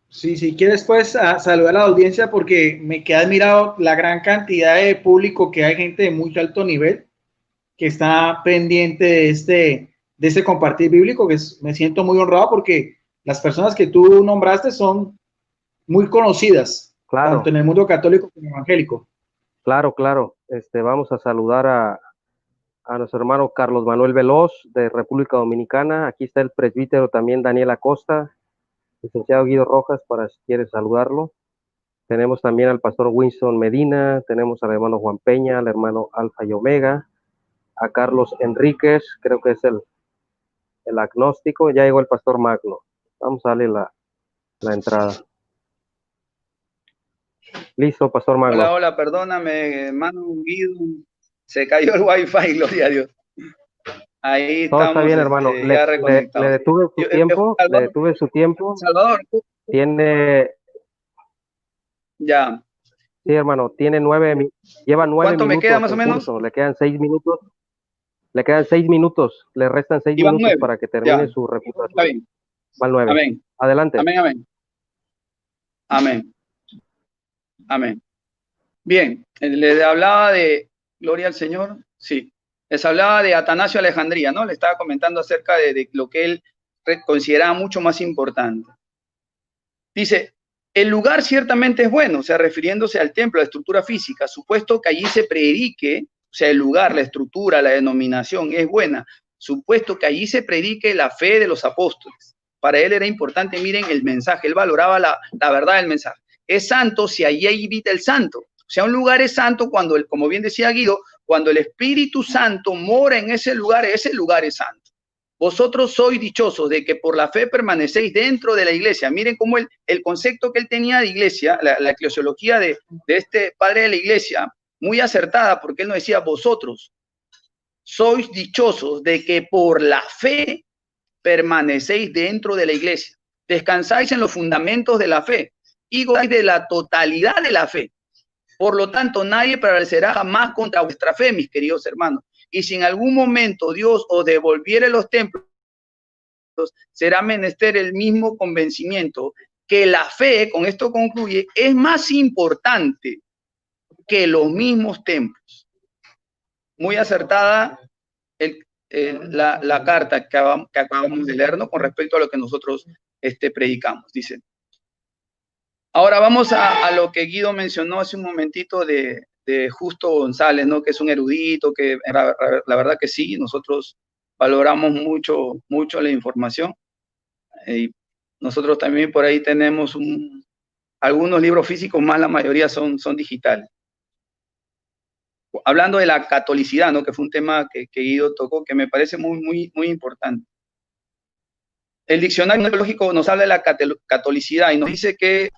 Sí, si quieres pues saludar a la audiencia porque me queda admirado la gran cantidad de público que hay, gente de muy alto nivel que está pendiente de este compartir bíblico, que me siento muy honrado porque las personas que tú nombraste son muy conocidas, claro, tanto en el mundo católico como evangélico. Claro. Vamos a saludar a nuestro hermano Carlos Manuel Veloz de República Dominicana. Aquí está el presbítero también Daniel Acosta, licenciado Guido Rojas, para si quieres saludarlo. Tenemos también al pastor Winston Medina, tenemos al hermano Juan Peña, al hermano Alfa y Omega, a Carlos Enríquez, creo que es el agnóstico. Ya llegó el pastor Magno. Vamos a darle la entrada. Listo, pastor Magno. Hola, perdóname, hermano Guido. Se cayó el wifi, gloria a Dios. Ahí todo estamos. Está bien, hermano. Le detuve su tiempo. Salvador, le detuve su tiempo. Salvador. Tiene. Ya. Sí, hermano. Lleva 9 minutos. ¿Cuánto me queda más o menos? Le quedan 6 minutos. Le quedan 6 minutos. Le restan 6 minutos 9. para que termine ya. su reputación. Está bien. Van 9. Amén. Adelante. Amén. Bien. Le hablaba de. Gloria al Señor. Sí. Les hablaba de Atanasio de Alejandría, ¿no? Le estaba comentando acerca de lo que él consideraba mucho más importante. Dice, el lugar ciertamente es bueno, o sea, refiriéndose al templo, a la estructura física, supuesto que allí se predique, o sea, el lugar, la estructura, la denominación es buena, supuesto que allí se predique la fe de los apóstoles. Para él era importante, miren, el mensaje, él valoraba la verdad del mensaje. Es santo si allí habita el santo. O sea, un lugar es santo cuando, como bien decía Guido, cuando el Espíritu Santo mora en ese lugar es santo. Vosotros sois dichosos de que por la fe permanecéis dentro de la iglesia. Miren cómo el concepto que él tenía de iglesia, la eclesiología de este padre de la iglesia, muy acertada, porque él no decía vosotros. Sois dichosos de que por la fe permanecéis dentro de la iglesia. Descansáis en los fundamentos de la fe y gozáis de la totalidad de la fe. Por lo tanto, nadie prevalecerá jamás contra vuestra fe, mis queridos hermanos. Y si en algún momento Dios os devolviere los templos, será menester el mismo convencimiento que la fe, con esto concluye, es más importante que los mismos templos. Muy acertada la carta que acabamos de leernos con respecto a lo que nosotros predicamos, dice. Ahora vamos a lo que Guido mencionó hace un momentito de Justo González, ¿no? Que es un erudito, que la verdad que sí, nosotros valoramos mucho la información. Y nosotros también por ahí tenemos algunos libros físicos, más la mayoría son digitales. Hablando de la catolicidad, ¿no? Que fue un tema que Guido tocó, que me parece muy importante. El diccionario teológico nos habla de la catolicidad y nos dice que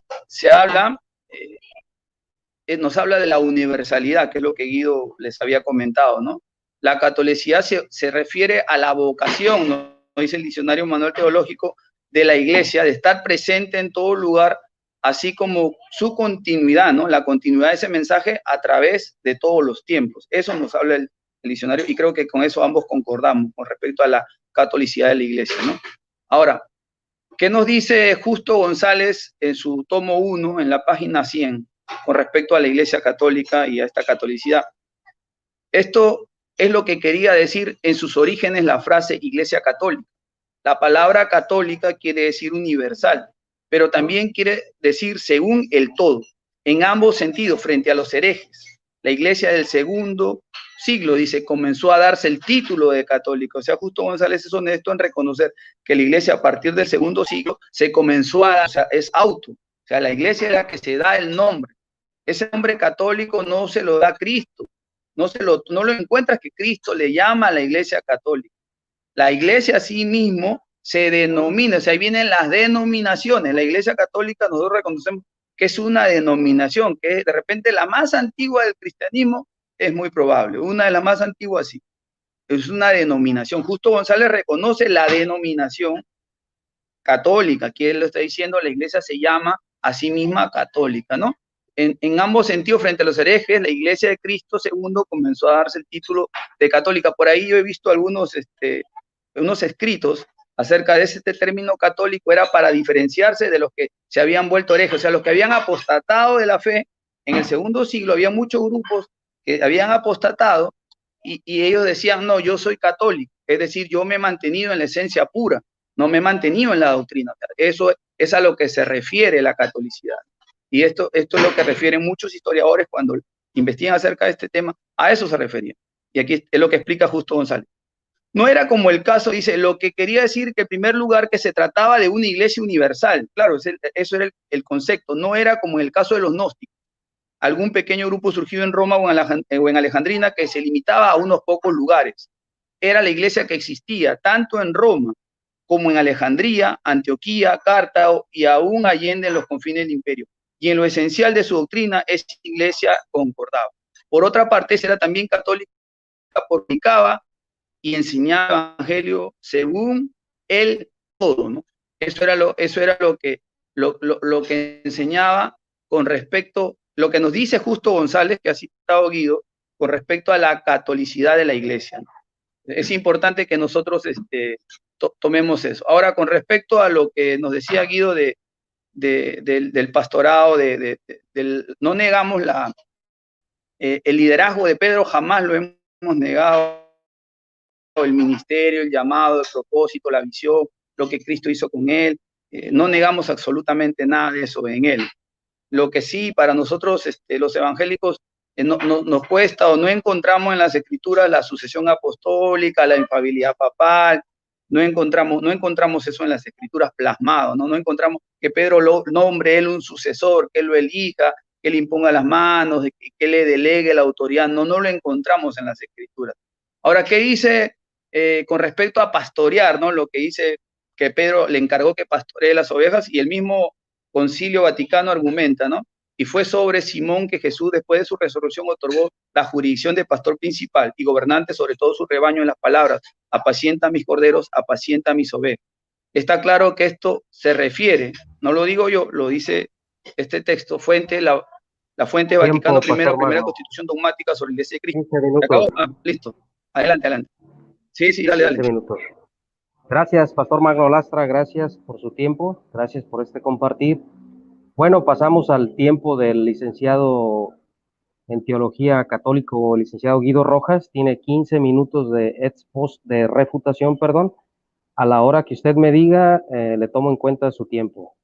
nos habla de la universalidad, que es lo que Guido les había comentado, ¿no? La catolicidad se refiere a la vocación, ¿no? Dice el diccionario manual teológico, de la iglesia, de estar presente en todo lugar, así como su continuidad, ¿no? La continuidad de ese mensaje a través de todos los tiempos. Eso nos habla el diccionario y creo que con eso ambos concordamos con respecto a la catolicidad de la iglesia, ¿no? Ahora, ¿qué nos dice Justo González en su tomo 1, en la página 100, con respecto a la iglesia católica y a esta catolicidad? Esto es lo que quería decir en sus orígenes la frase iglesia católica. La palabra católica quiere decir universal, pero también quiere decir según el todo, en ambos sentidos, frente a los herejes. La iglesia del segundo siglo, dice, comenzó a darse el título de católica. O sea, Justo González es honesto en reconocer que la iglesia a partir del segundo siglo se comenzó a dar, o sea, es auto. O sea, la iglesia es la que se da el nombre. Ese nombre católico no se lo da Cristo. No lo encuentras que Cristo le llama a la iglesia católica. La iglesia a sí mismo se denomina, o sea, ahí vienen las denominaciones. La iglesia católica nosotros reconocemos que es una denominación, que es de repente la más antigua del cristianismo, es muy probable, una de las más antiguas sí, es una denominación. Justo González reconoce la denominación católica, que él lo está diciendo, la iglesia se llama a sí misma católica, ¿no? En ambos sentidos, frente a los herejes, la iglesia de Cristo II comenzó a darse el título de católica. Por ahí yo he visto unos escritos acerca de este término católico, era para diferenciarse de los que se habían vuelto herejes, o sea, los que habían apostatado de la fe en el segundo siglo. Había muchos grupos que habían apostatado y ellos decían, no, yo soy católico, es decir, yo me he mantenido en la esencia pura, no me he mantenido en la doctrina. Eso es a lo que se refiere la catolicidad. Y esto es lo que refieren muchos historiadores cuando investigan acerca de este tema, a eso se referían. Y aquí es lo que explica Justo González. No era como el caso, dice, lo que quería decir que en primer lugar que se trataba de una iglesia universal. Claro, eso era el concepto. No era como en el caso de los gnósticos. Algún pequeño grupo surgido en Roma o en Alejandrina que se limitaba a unos pocos lugares. Era la iglesia que existía tanto en Roma como en Alejandría, Antioquía, Cartago y aún allende en los confines del imperio. Y en lo esencial de su doctrina, esta iglesia concordaba. Por otra parte, era también católica, publicaba y enseñaba el evangelio según el todo, ¿no? Eso era lo que enseñaba con respecto, lo que nos dice Justo González, que ha citado Guido, con respecto a la catolicidad de la iglesia, ¿no? Es importante que nosotros tomemos eso. Ahora, con respecto a lo que nos decía Guido del pastorado, no negamos el liderazgo de Pedro, jamás lo hemos negado, el ministerio, el llamado, el propósito, la visión, lo que Cristo hizo con él, no negamos absolutamente nada de eso en él. Lo que sí, para nosotros, los evangélicos, nos cuesta o no encontramos en las escrituras la sucesión apostólica, la infalibilidad papal, no encontramos eso en las escrituras plasmado, no encontramos que Pedro nombre él un sucesor, que él lo elija, que le imponga las manos, que le delegue la autoridad, no lo encontramos en las escrituras. Ahora, ¿qué dice con respecto a pastorear, ¿no? Lo que dice que Pedro le encargó que pastoree las ovejas, y el mismo Concilio Vaticano argumenta, ¿no? Y fue sobre Simón que Jesús, después de su resurrección, otorgó la jurisdicción de pastor principal y gobernante sobre todo su rebaño, en las palabras: apacienta mis corderos, apacienta mis ovejas. Está claro que esto se refiere, no lo digo yo, lo dice este texto, fuente, La fuente Vaticano Tiempo, I, Pastor primera Magno. constitución dogmática sobre la Iglesia de Cristo. 15 ¿Se minutos. acabó? Ah, listo. Adelante, adelante. Sí, sí, dale, 15 dale. minutos. Gracias, Pastor Magno Lastra, gracias por su tiempo, gracias por este compartir. Bueno, pasamos al tiempo del licenciado en Teología Católico, licenciado Guido Rojas. Tiene 15 minutos de refutación, perdón. A la hora que usted me diga, le tomo en cuenta su tiempo.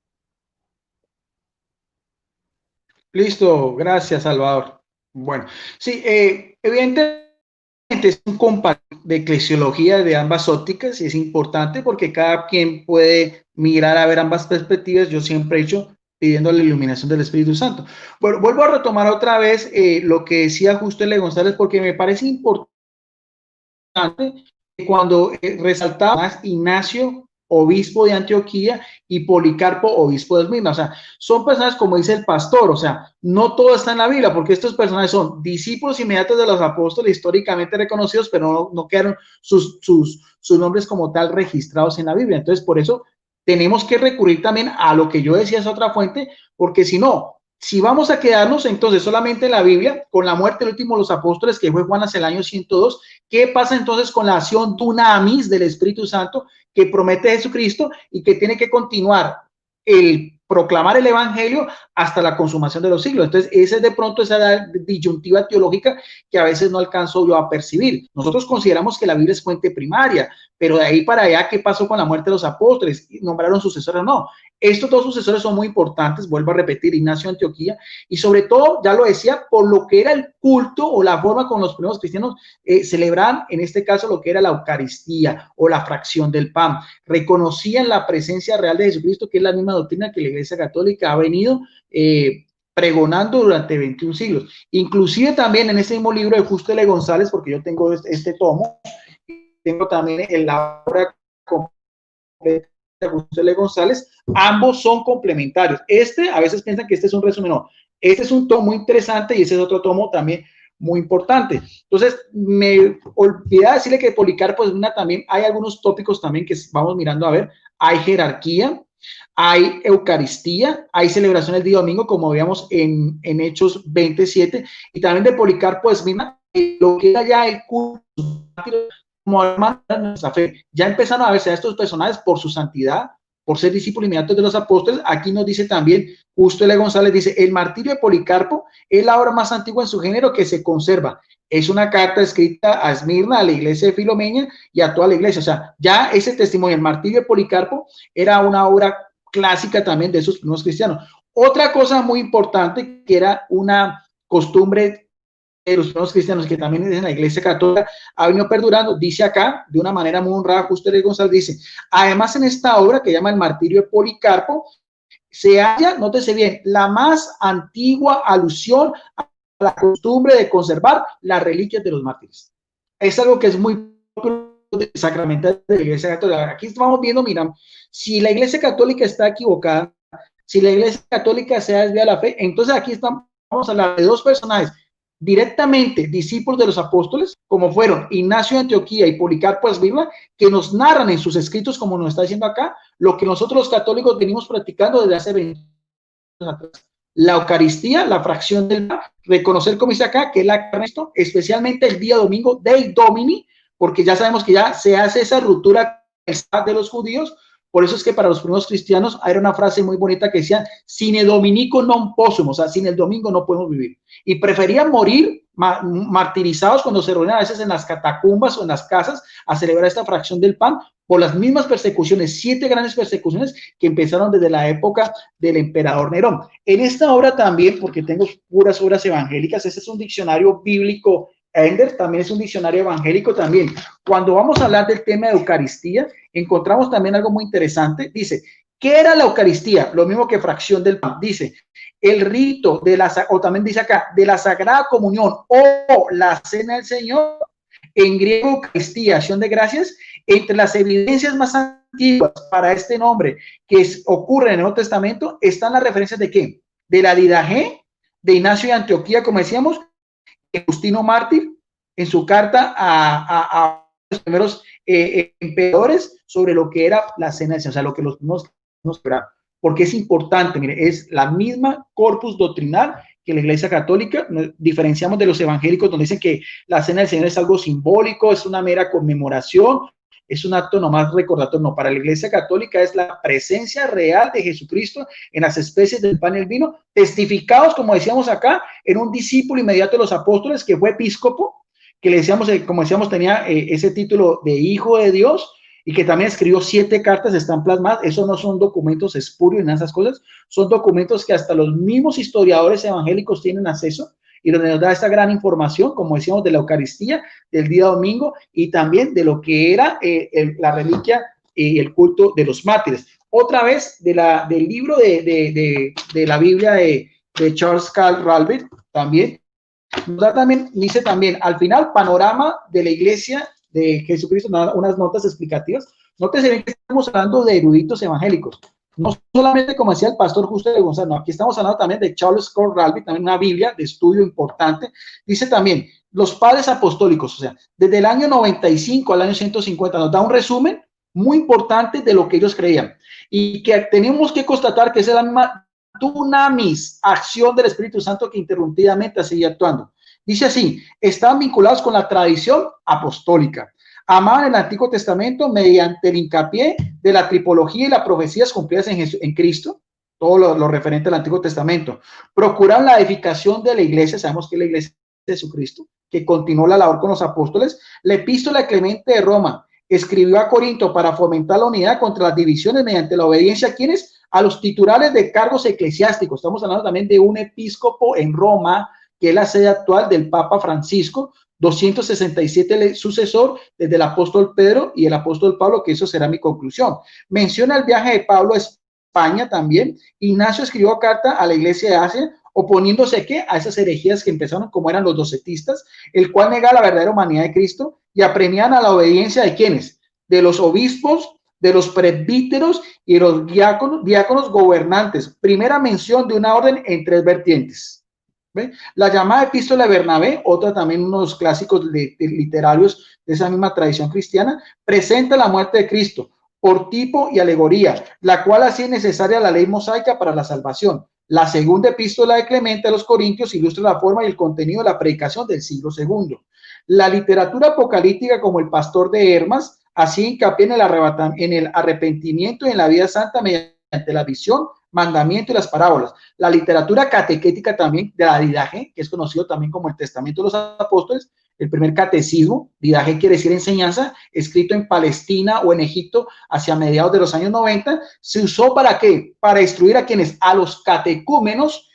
Listo, gracias, Salvador. Bueno, sí, evidentemente es un compartir de eclesiología de ambas ópticas y es importante porque cada quien puede mirar a ver ambas perspectivas. Yo siempre he hecho pidiendo la iluminación del Espíritu Santo. Bueno, vuelvo a retomar otra vez lo que decía Justo L. González porque me parece importante cuando resaltaba más Ignacio, obispo de Antioquía, y Policarpo, obispo de Esmirna. O sea, son personas, como dice el pastor, o sea, no todo está en la Biblia, porque estos personajes son discípulos inmediatos de los apóstoles, históricamente reconocidos, pero no quedaron sus nombres como tal registrados en la Biblia. Entonces, por eso tenemos que recurrir también a lo que yo decía, es otra fuente, porque si no, si vamos a quedarnos entonces solamente en la Biblia, con la muerte del último de los apóstoles, que fue Juan hacia el año 102, ¿qué pasa entonces con la acción dunamis del Espíritu Santo que promete Jesucristo y que tiene que continuar el proclamar el evangelio hasta la consumación de los siglos? Entonces, esa es de pronto esa disyuntiva teológica que a veces no alcanzo yo a percibir. Nosotros consideramos que la Biblia es fuente primaria, pero de ahí para allá, ¿qué pasó con la muerte de los apóstoles? ¿Nombraron sucesores o no? Estos dos sucesores son muy importantes, vuelvo a repetir, Ignacio de Antioquía, y sobre todo, ya lo decía, por lo que era el culto o la forma con los primeros cristianos celebraban, en este caso, lo que era la Eucaristía o la fracción del pan. Reconocían la presencia real de Jesucristo, que es la misma doctrina que la Iglesia Católica ha venido pregonando durante 21 siglos. Inclusive también en ese mismo libro de Justo L. González, porque yo tengo este tomo, tengo también la obra completa de Justo L. González, ambos son complementarios. A veces piensan que este es un resumen, no. Este es un tomo muy interesante y ese es otro tomo también muy importante. Entonces, me olvidé decirle que Policarpo es una también, hay algunos tópicos también que vamos mirando a ver. Hay jerarquía, hay Eucaristía, hay celebración el día domingo, como veíamos en Hechos 27, y también de Policarpo es misma, lo que era ya el culto como hermano de nuestra fe. Ya empezaron a verse a estos personajes por su santidad, por ser discípulos inmediatos de los apóstoles. Aquí nos dice también, Justo L. González dice, el martirio de Policarpo es la obra más antigua en su género que se conserva. Es una carta escrita a Esmirna, a la iglesia de Filomena y a toda la iglesia. O sea, ya ese testimonio, el martirio de Policarpo, era una obra clásica también de esos primeros cristianos. Otra cosa muy importante que era una costumbre de los primeros cristianos que también en la Iglesia Católica ha venido perdurando, dice acá de una manera muy honrada, Justo L. González dice, además en esta obra que llama el martirio de Policarpo se halla, nótese bien, la más antigua alusión a la costumbre de conservar las reliquias de los mártires. Es algo que es muy sacramental de la Iglesia Católica. Aquí estamos viendo, mira, si la Iglesia Católica está equivocada, si la Iglesia Católica se ha desviado la fe, entonces aquí estamos a hablar de dos personajes directamente discípulos de los apóstoles, como fueron Ignacio de Antioquía y Policarpo de Esmirna, que nos narran en sus escritos, como nos está diciendo acá, lo que nosotros los católicos venimos practicando desde hace 20 años atrás. La Eucaristía, la fracción del pan, reconocer, como dice acá, que es la carne, especialmente el día domingo del Domini, porque ya sabemos que ya se hace esa ruptura de los judíos. Por eso es que para los primeros cristianos era una frase muy bonita que decía, sine dominico non possum, o sea, sin el domingo no podemos vivir. Y preferían morir martirizados cuando se reunían a veces en las catacumbas o en las casas a celebrar esta fracción del pan por las mismas persecuciones, 7 grandes persecuciones que empezaron desde la época del emperador Nerón. En esta obra también, porque tengo puras obras evangélicas, este es un diccionario bíblico, Ender también es un diccionario evangélico también. Cuando vamos a hablar del tema de Eucaristía, encontramos también algo muy interesante. Dice, ¿qué era la Eucaristía? Lo mismo que fracción del pan. Dice, el rito de la, o también dice acá, de la Sagrada Comunión o la Cena del Señor, en griego Eucaristía, acción de gracias, entre las evidencias más antiguas para este nombre que ocurre en el Nuevo Testamento, están las referencias de ¿qué? De la Didache, de Ignacio de Antioquía, como decíamos, Justino Mártir, en su carta a los primeros emperadores sobre lo que era la cena del Señor, o sea, lo que los nos esperaban. Porque es importante, mire, es la misma corpus doctrinal que la Iglesia Católica. Nos diferenciamos de los evangélicos donde dicen que la Cena del Señor es algo simbólico, es una mera conmemoración, es un acto nomás recordatorio. No, para la Iglesia Católica es la presencia real de Jesucristo en las especies del pan y el vino, testificados, como decíamos acá, en un discípulo inmediato de los apóstoles que fue episcopo, que le decíamos, como decíamos, tenía ese título de hijo de Dios, y que también escribió 7 cartas, están plasmadas. Esos no son documentos espurios ni esas cosas, son documentos que hasta los mismos historiadores evangélicos tienen acceso, y donde nos da esta gran información, como decíamos, de la Eucaristía, del día domingo, y también de lo que era la reliquia y el culto de los mártires. Otra vez, del libro de la Biblia de Charles Carl Ralbert, también, nos da también, dice también, al final, panorama de la Iglesia de Jesucristo, unas notas explicativas. Nótese bien que estamos hablando de eruditos evangélicos, no solamente como decía el pastor Justo de González, no, aquí estamos hablando también de Charles Carl Ralbert, también una Biblia de estudio importante. Dice también, los padres apostólicos, o sea, desde el año 95 al año 150, nos da un resumen muy importante de lo que ellos creían, y que tenemos que constatar que es la misma dunamis, acción del Espíritu Santo que interrumpidamente sigue actuando. Dice así, están vinculados con la tradición apostólica, amaban el Antiguo Testamento mediante el hincapié de la tripología y las profecías cumplidas en Cristo, todo lo referente al Antiguo Testamento, procuraron la edificación de la iglesia, sabemos que la iglesia de Jesucristo, que continuó la labor con los apóstoles. La epístola de Clemente de Roma escribió a Corinto para fomentar la unidad contra las divisiones mediante la obediencia a quienes, a los titulares de cargos eclesiásticos. Estamos hablando también de un episcopo en Roma, que es la sede actual del Papa Francisco, 267 el sucesor desde el apóstol Pedro y el apóstol Pablo, que eso será mi conclusión. Menciona el viaje de Pablo a España también. Ignacio escribió carta a la iglesia de Asia, oponiéndose ¿qué? A esas herejías que empezaron como eran los docetistas, el cual negaba la verdadera humanidad de Cristo y apremiaban a la obediencia de ¿quiénes? De los obispos, de los presbíteros y de los diáconos gobernantes. Primera mención de una orden en 3 vertientes. ¿Ve? La llamada epístola de Bernabé, otra también unos clásicos literarios de esa misma tradición cristiana, presenta la muerte de Cristo por tipo y alegoría, la cual así es necesaria la ley mosaica para la salvación. La segunda epístola de Clemente a los Corintios ilustra la forma y el contenido de la predicación del siglo II. La literatura apocalíptica, como el pastor de Hermas, así hincapié en el arrepentimiento y en la vida santa mediante la visión, mandamiento y las parábolas. La literatura catequética también de la Didaje, que es conocido también como el Testamento de los Apóstoles, el primer catecismo. Didaje quiere decir enseñanza, escrito en Palestina o en Egipto hacia mediados de los años 90, se usó ¿para qué? Para instruir a quienes, a los catecúmenos,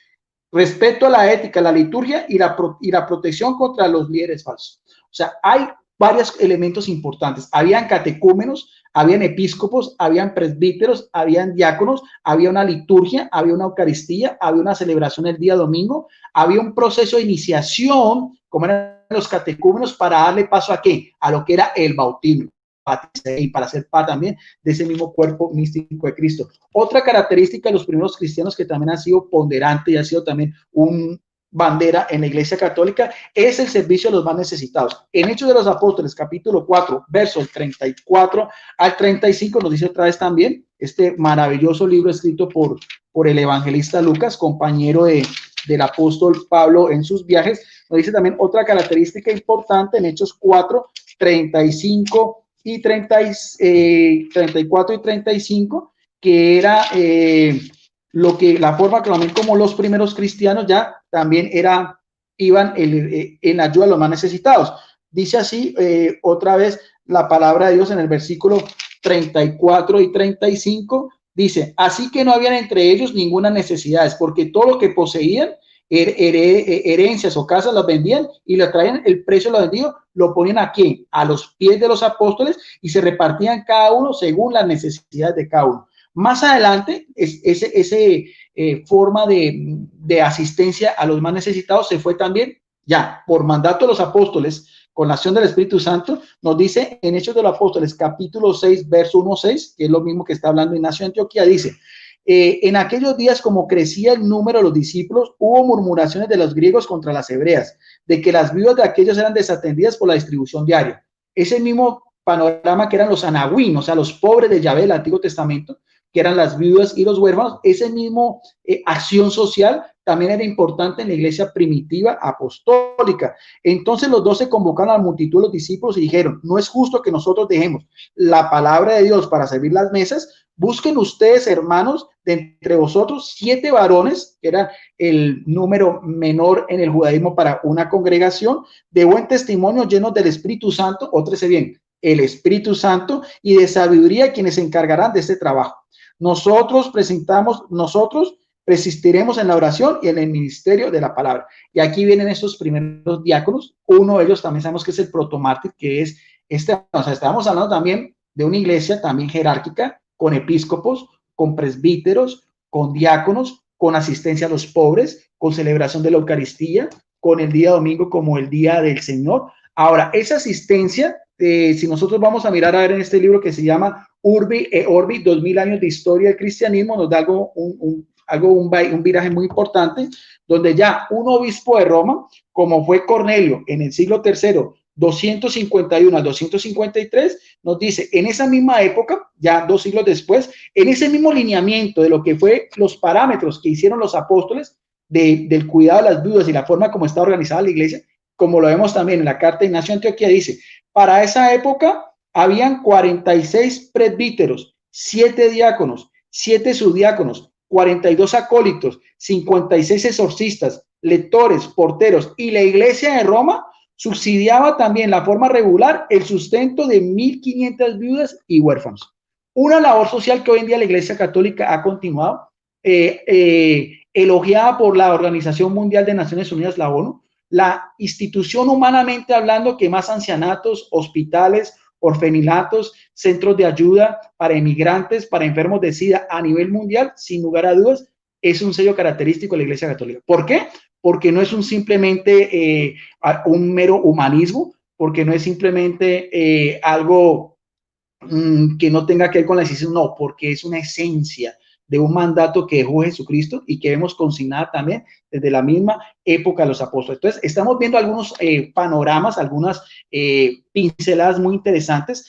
respecto a la ética, la liturgia y la protección contra los líderes falsos. O sea, hay varios elementos importantes. Habían catecúmenos, habían episcopos, habían presbíteros, habían diáconos, había una liturgia, había una Eucaristía, había una celebración el día domingo, había un proceso de iniciación, como eran los catecúmenos, para darle paso a ¿qué? A lo que era el bautismo, y para ser parte también de ese mismo cuerpo místico de Cristo. Otra característica de los primeros cristianos que también ha sido ponderante y ha sido también un bandera en la Iglesia Católica es el servicio a los más necesitados. En Hechos de los Apóstoles, capítulo 4, versos 34 al 35, nos dice otra vez también este maravilloso libro escrito por el evangelista Lucas, compañero del apóstol Pablo en sus viajes. Nos dice también otra característica importante en Hechos 4, 35 y 34 y 35, que era la forma que también como los primeros cristianos ya también iban en ayuda a los más necesitados. Dice así otra vez la palabra de Dios en el versículo 34 y 35, dice, así que no habían entre ellos ninguna necesidad, porque todo lo que poseían, herencias o casas, las vendían y le traían el precio de lo vendido, lo ponían aquí, a los pies de los apóstoles, y se repartían cada uno según las necesidades de cada uno. Más adelante, ese forma de asistencia a los más necesitados se fue también ya por mandato de los apóstoles, con la acción del Espíritu Santo. Nos dice en Hechos de los Apóstoles, capítulo 6, verso 1-6, que es lo mismo que está hablando Ignacio de Antioquía, dice, en aquellos días, como crecía el número de los discípulos, hubo murmuraciones de los griegos contra las hebreas, de que las viudas de aquellos eran desatendidas por la distribución diaria. Ese mismo panorama que eran los anahuín, o sea, los pobres de Yahvé del Antiguo Testamento, que eran las viudas y los huérfanos. Ese mismo acción social también era importante en la iglesia primitiva apostólica. Entonces los 12 convocaron a la multitud de los discípulos y dijeron: no es justo que nosotros dejemos la palabra de Dios para servir las mesas. Busquen ustedes, hermanos, de entre vosotros 7 varones, que era el número menor en el judaísmo para una congregación, de buen testimonio, llenos del Espíritu Santo, ótrese bien, el Espíritu Santo, y de sabiduría, quienes se encargarán de este trabajo. Nosotros persistiremos en la oración y en el ministerio de la palabra. Y aquí vienen estos primeros diáconos. Uno de ellos también sabemos que es el protomártir, que es o sea, estamos hablando también de una iglesia también jerárquica, con episcopos, con presbíteros, con diáconos, con asistencia a los pobres, con celebración de la Eucaristía, con el día domingo como el día del Señor. Ahora, esa asistencia, si nosotros vamos a mirar a ver en este libro que se llama Urbi et Orbi, 2000 años de historia del cristianismo, nos da un viraje muy importante, donde ya un obispo de Roma, como fue Cornelio en el siglo III, 251 al 253, nos dice, en esa misma época, ya 2 siglos después, en ese mismo lineamiento de lo que fue los parámetros que hicieron los apóstoles del cuidado de las viudas y la forma como está organizada la iglesia, como lo vemos también en la carta de Ignacio de Antioquía, dice, para esa época habían 46 presbíteros, 7 diáconos, 7 subdiáconos, 42 acólitos, 56 exorcistas, lectores, porteros, y la iglesia de Roma subsidiaba también la forma regular el sustento de 1.500 viudas y huérfanos. Una labor social que hoy en día la Iglesia Católica ha continuado, elogiada por la Organización Mundial de Naciones Unidas, la ONU, la institución humanamente hablando que más ancianatos, hospitales, orfanatos, centros de ayuda para inmigrantes, para enfermos de SIDA a nivel mundial, sin lugar a dudas, es un sello característico de la Iglesia Católica. ¿Por qué? Porque no es simplemente un mero humanismo, porque no es simplemente algo que no tenga que ver con la decisión, no, porque es una esencia de un mandato que dejó Jesucristo y que vemos consignada también desde la misma época de los apóstoles. Entonces, estamos viendo algunos panoramas, algunas pinceladas muy interesantes.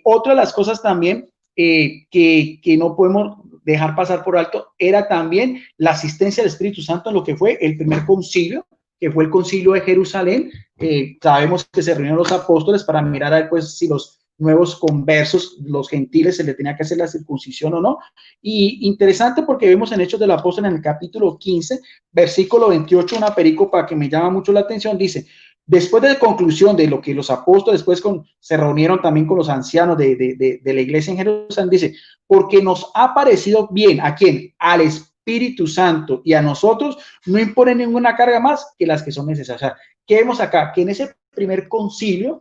Otra de las cosas también que no podemos dejar pasar por alto era también la asistencia del Espíritu Santo en lo que fue el primer concilio, que fue el concilio de Jerusalén. Sabemos que se reunieron los apóstoles para mirar a ver, pues, si los nuevos conversos, los gentiles, se le tenía que hacer la circuncisión o no. Y interesante porque vemos en Hechos del Apóstol en el capítulo 15, versículo 28, una perícopa que me llama mucho la atención, dice, después de la conclusión de lo que los apóstoles después se reunieron también con los ancianos de la iglesia en Jerusalén, dice, porque nos ha parecido bien, ¿a quién? Al Espíritu Santo y a nosotros no impone ninguna carga más que las que son necesarias. O sea, ¿qué vemos acá? Que en ese primer concilio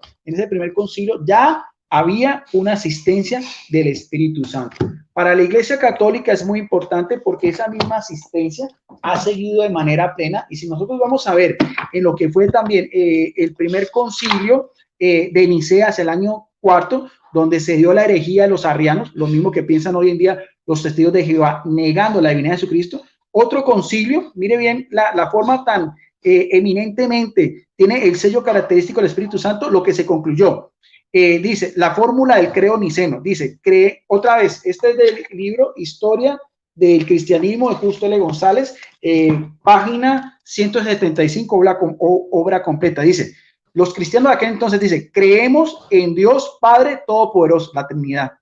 ya había una asistencia del Espíritu Santo. Para la Iglesia Católica es muy importante porque esa misma asistencia ha seguido de manera plena. Y si nosotros vamos a ver en lo que fue también el primer concilio de Nicea hacia el año 4, donde se dio la herejía de los arrianos, lo mismo que piensan hoy en día los testigos de Jehová, negando la divinidad de Jesucristo. Otro concilio, mire bien la forma tan eminentemente tiene el sello característico del Espíritu Santo, lo que se concluyó. Dice, la fórmula del credo niceno, dice, otra vez, este es del libro Historia del Cristianismo de Justo L. González, página 175, obra completa, dice, los cristianos de aquel entonces, dice, creemos en Dios Padre Todopoderoso, la Trinidad,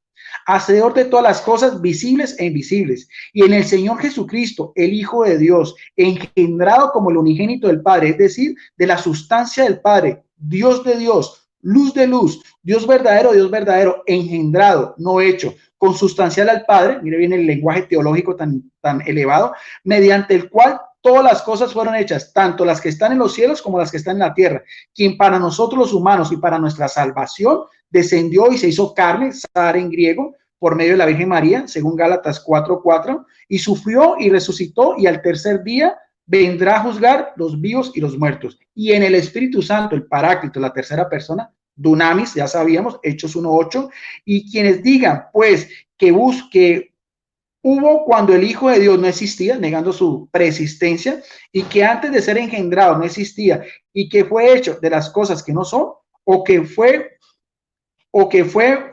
hacedor de todas las cosas visibles e invisibles, y en el Señor Jesucristo, el Hijo de Dios, engendrado como el unigénito del Padre, es decir, de la sustancia del Padre, Dios de Dios, luz de luz, Dios verdadero, engendrado, no hecho, consustancial al Padre, mire bien el lenguaje teológico tan elevado, mediante el cual todas las cosas fueron hechas, tanto las que están en los cielos como las que están en la tierra, quien para nosotros los humanos y para nuestra salvación descendió y se hizo carne, sar en griego, por medio de la Virgen María, según Gálatas 4:4, y sufrió y resucitó y al tercer día vendrá a juzgar los vivos y los muertos. Y en el Espíritu Santo, el Paráclito, la tercera persona, Dunamis, ya sabíamos, Hechos 1:8, y quienes digan, pues, que hubo cuando el Hijo de Dios no existía, negando su preexistencia, y que antes de ser engendrado no existía, y que fue hecho de las cosas que no son, o que fue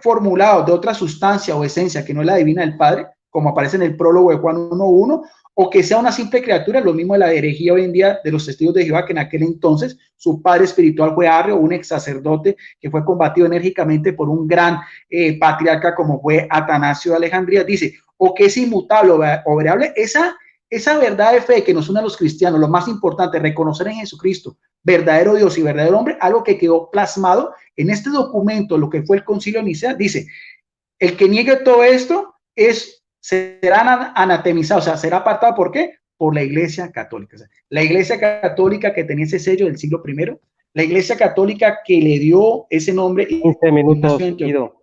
formulado de otra sustancia o esencia que no es la divina del Padre, como aparece en el prólogo de Juan 1:1, o que sea una simple criatura, lo mismo de la herejía hoy en día de los testigos de Jehová, que en aquel entonces su padre espiritual fue Arrio, un ex sacerdote que fue combatido enérgicamente por un gran patriarca como fue Atanasio de Alejandría. Dice, o que es inmutable o variable, esa verdad de fe que nos une a los cristianos, lo más importante, reconocer en Jesucristo, verdadero Dios y verdadero hombre, algo que quedó plasmado en este documento, lo que fue el Concilio de Nicea, dice, el que niegue todo esto será anatemizado, o sea, será apartado, ¿por qué? Por la Iglesia Católica. O sea, la Iglesia Católica que tenía ese sello del siglo I, la Iglesia Católica que le dio ese nombre, 15 minutos, Guido.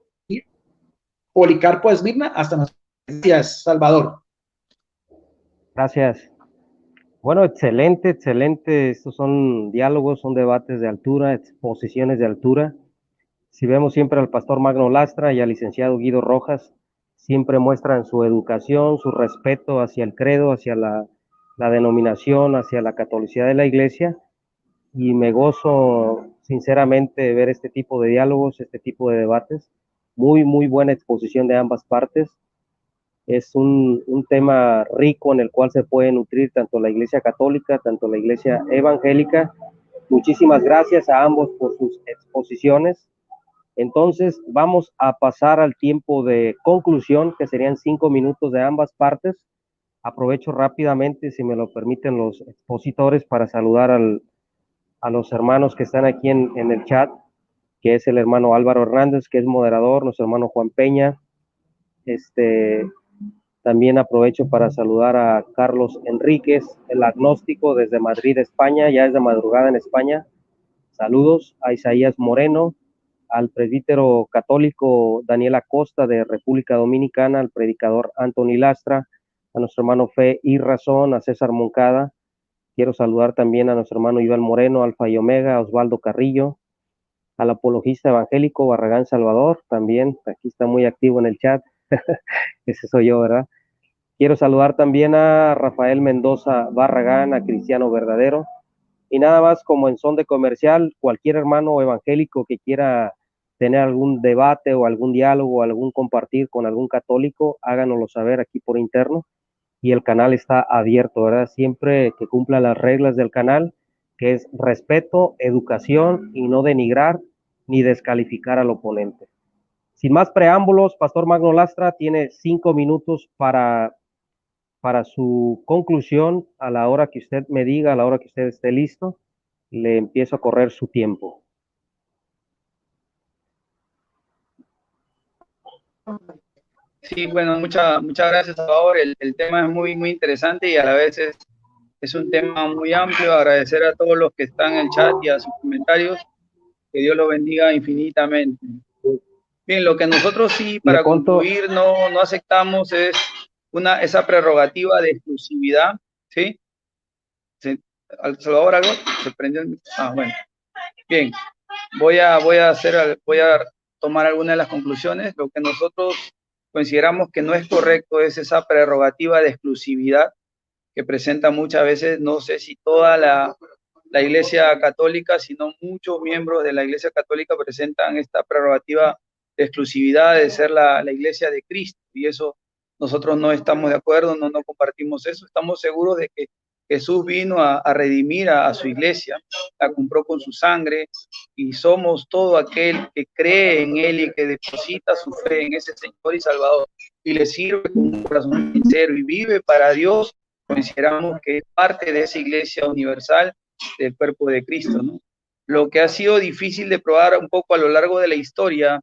Policarpo de Esmirna, hasta nuestros días, Salvador. Gracias. Bueno, excelente, excelente. Estos son diálogos, son debates de altura, exposiciones de altura. Si vemos siempre al pastor Magno Lastra y al licenciado Guido Rojas, siempre muestran su educación, su respeto hacia el credo, hacia la denominación, hacia la catolicidad de la iglesia, y me gozo sinceramente de ver este tipo de diálogos, este tipo de debates. Muy, muy buena exposición de ambas partes. Es un tema rico en el cual se puede nutrir tanto la Iglesia Católica, tanto la Iglesia Evangélica. Muchísimas gracias a ambos por sus exposiciones. Entonces vamos a pasar al tiempo de conclusión, que serían 5 minutos de ambas partes. Aprovecho rápidamente, si me lo permiten los expositores, para saludar a los hermanos que están aquí en el chat, que es el hermano Álvaro Hernández, que es moderador, nuestro hermano Juan Peña. También aprovecho para saludar a Carlos Enríquez, el agnóstico desde Madrid, España, ya es de madrugada en España. Saludos a Isaías Moreno, al presbítero católico Daniel Acosta de República Dominicana, al predicador Anthony Lastra, a nuestro hermano Fe y Razón, a César Moncada. Quiero saludar también a nuestro hermano Iván Moreno, Alfa y Omega, a Osvaldo Carrillo, al apologista evangélico Barragán Salvador, también aquí está muy activo en el chat. Ese soy yo, ¿verdad? Quiero saludar también a Rafael Mendoza Barragán, a Cristiano Verdadero. Y nada más, como en son de comercial, cualquier hermano evangélico que quiera tener algún debate o algún diálogo, algún compartir con algún católico, háganoslo saber aquí por interno. Y el canal está abierto, ¿verdad? Siempre que cumpla las reglas del canal, que es respeto, educación y no denigrar ni descalificar al oponente. Sin más preámbulos, Pastor Magno Lastra tiene 5 minutos para su conclusión. A la hora que usted me diga, a la hora que usted esté listo, le empiezo a correr su tiempo. Sí, bueno, muchas gracias, Salvador. El tema es muy, muy interesante y a la vez es un tema muy amplio. Agradecer a todos los que están en el chat y a sus comentarios. Que Dios los bendiga infinitamente. Bien, lo que nosotros sí, para concluir, no aceptamos es esa prerrogativa de exclusividad, ¿sí? Salvador, ¿algo? Se prendió el... bueno. Bien, voy a tomar algunas de las conclusiones. Lo que nosotros consideramos que no es correcto es esa prerrogativa de exclusividad que presenta muchas veces, no sé si toda la Iglesia Católica, sino muchos miembros de la Iglesia Católica presentan esta prerrogativa de exclusividad de ser la Iglesia de Cristo, y eso nosotros no estamos de acuerdo, no compartimos eso. Estamos seguros de que Jesús vino a redimir a su iglesia, la compró con su sangre, y somos todo aquel que cree en Él y que deposita su fe en ese Señor y Salvador, y le sirve con un corazón sincero y vive para Dios. Consideramos que es parte de esa iglesia universal del cuerpo de Cristo, ¿no? Lo que ha sido difícil de probar un poco a lo largo de la historia,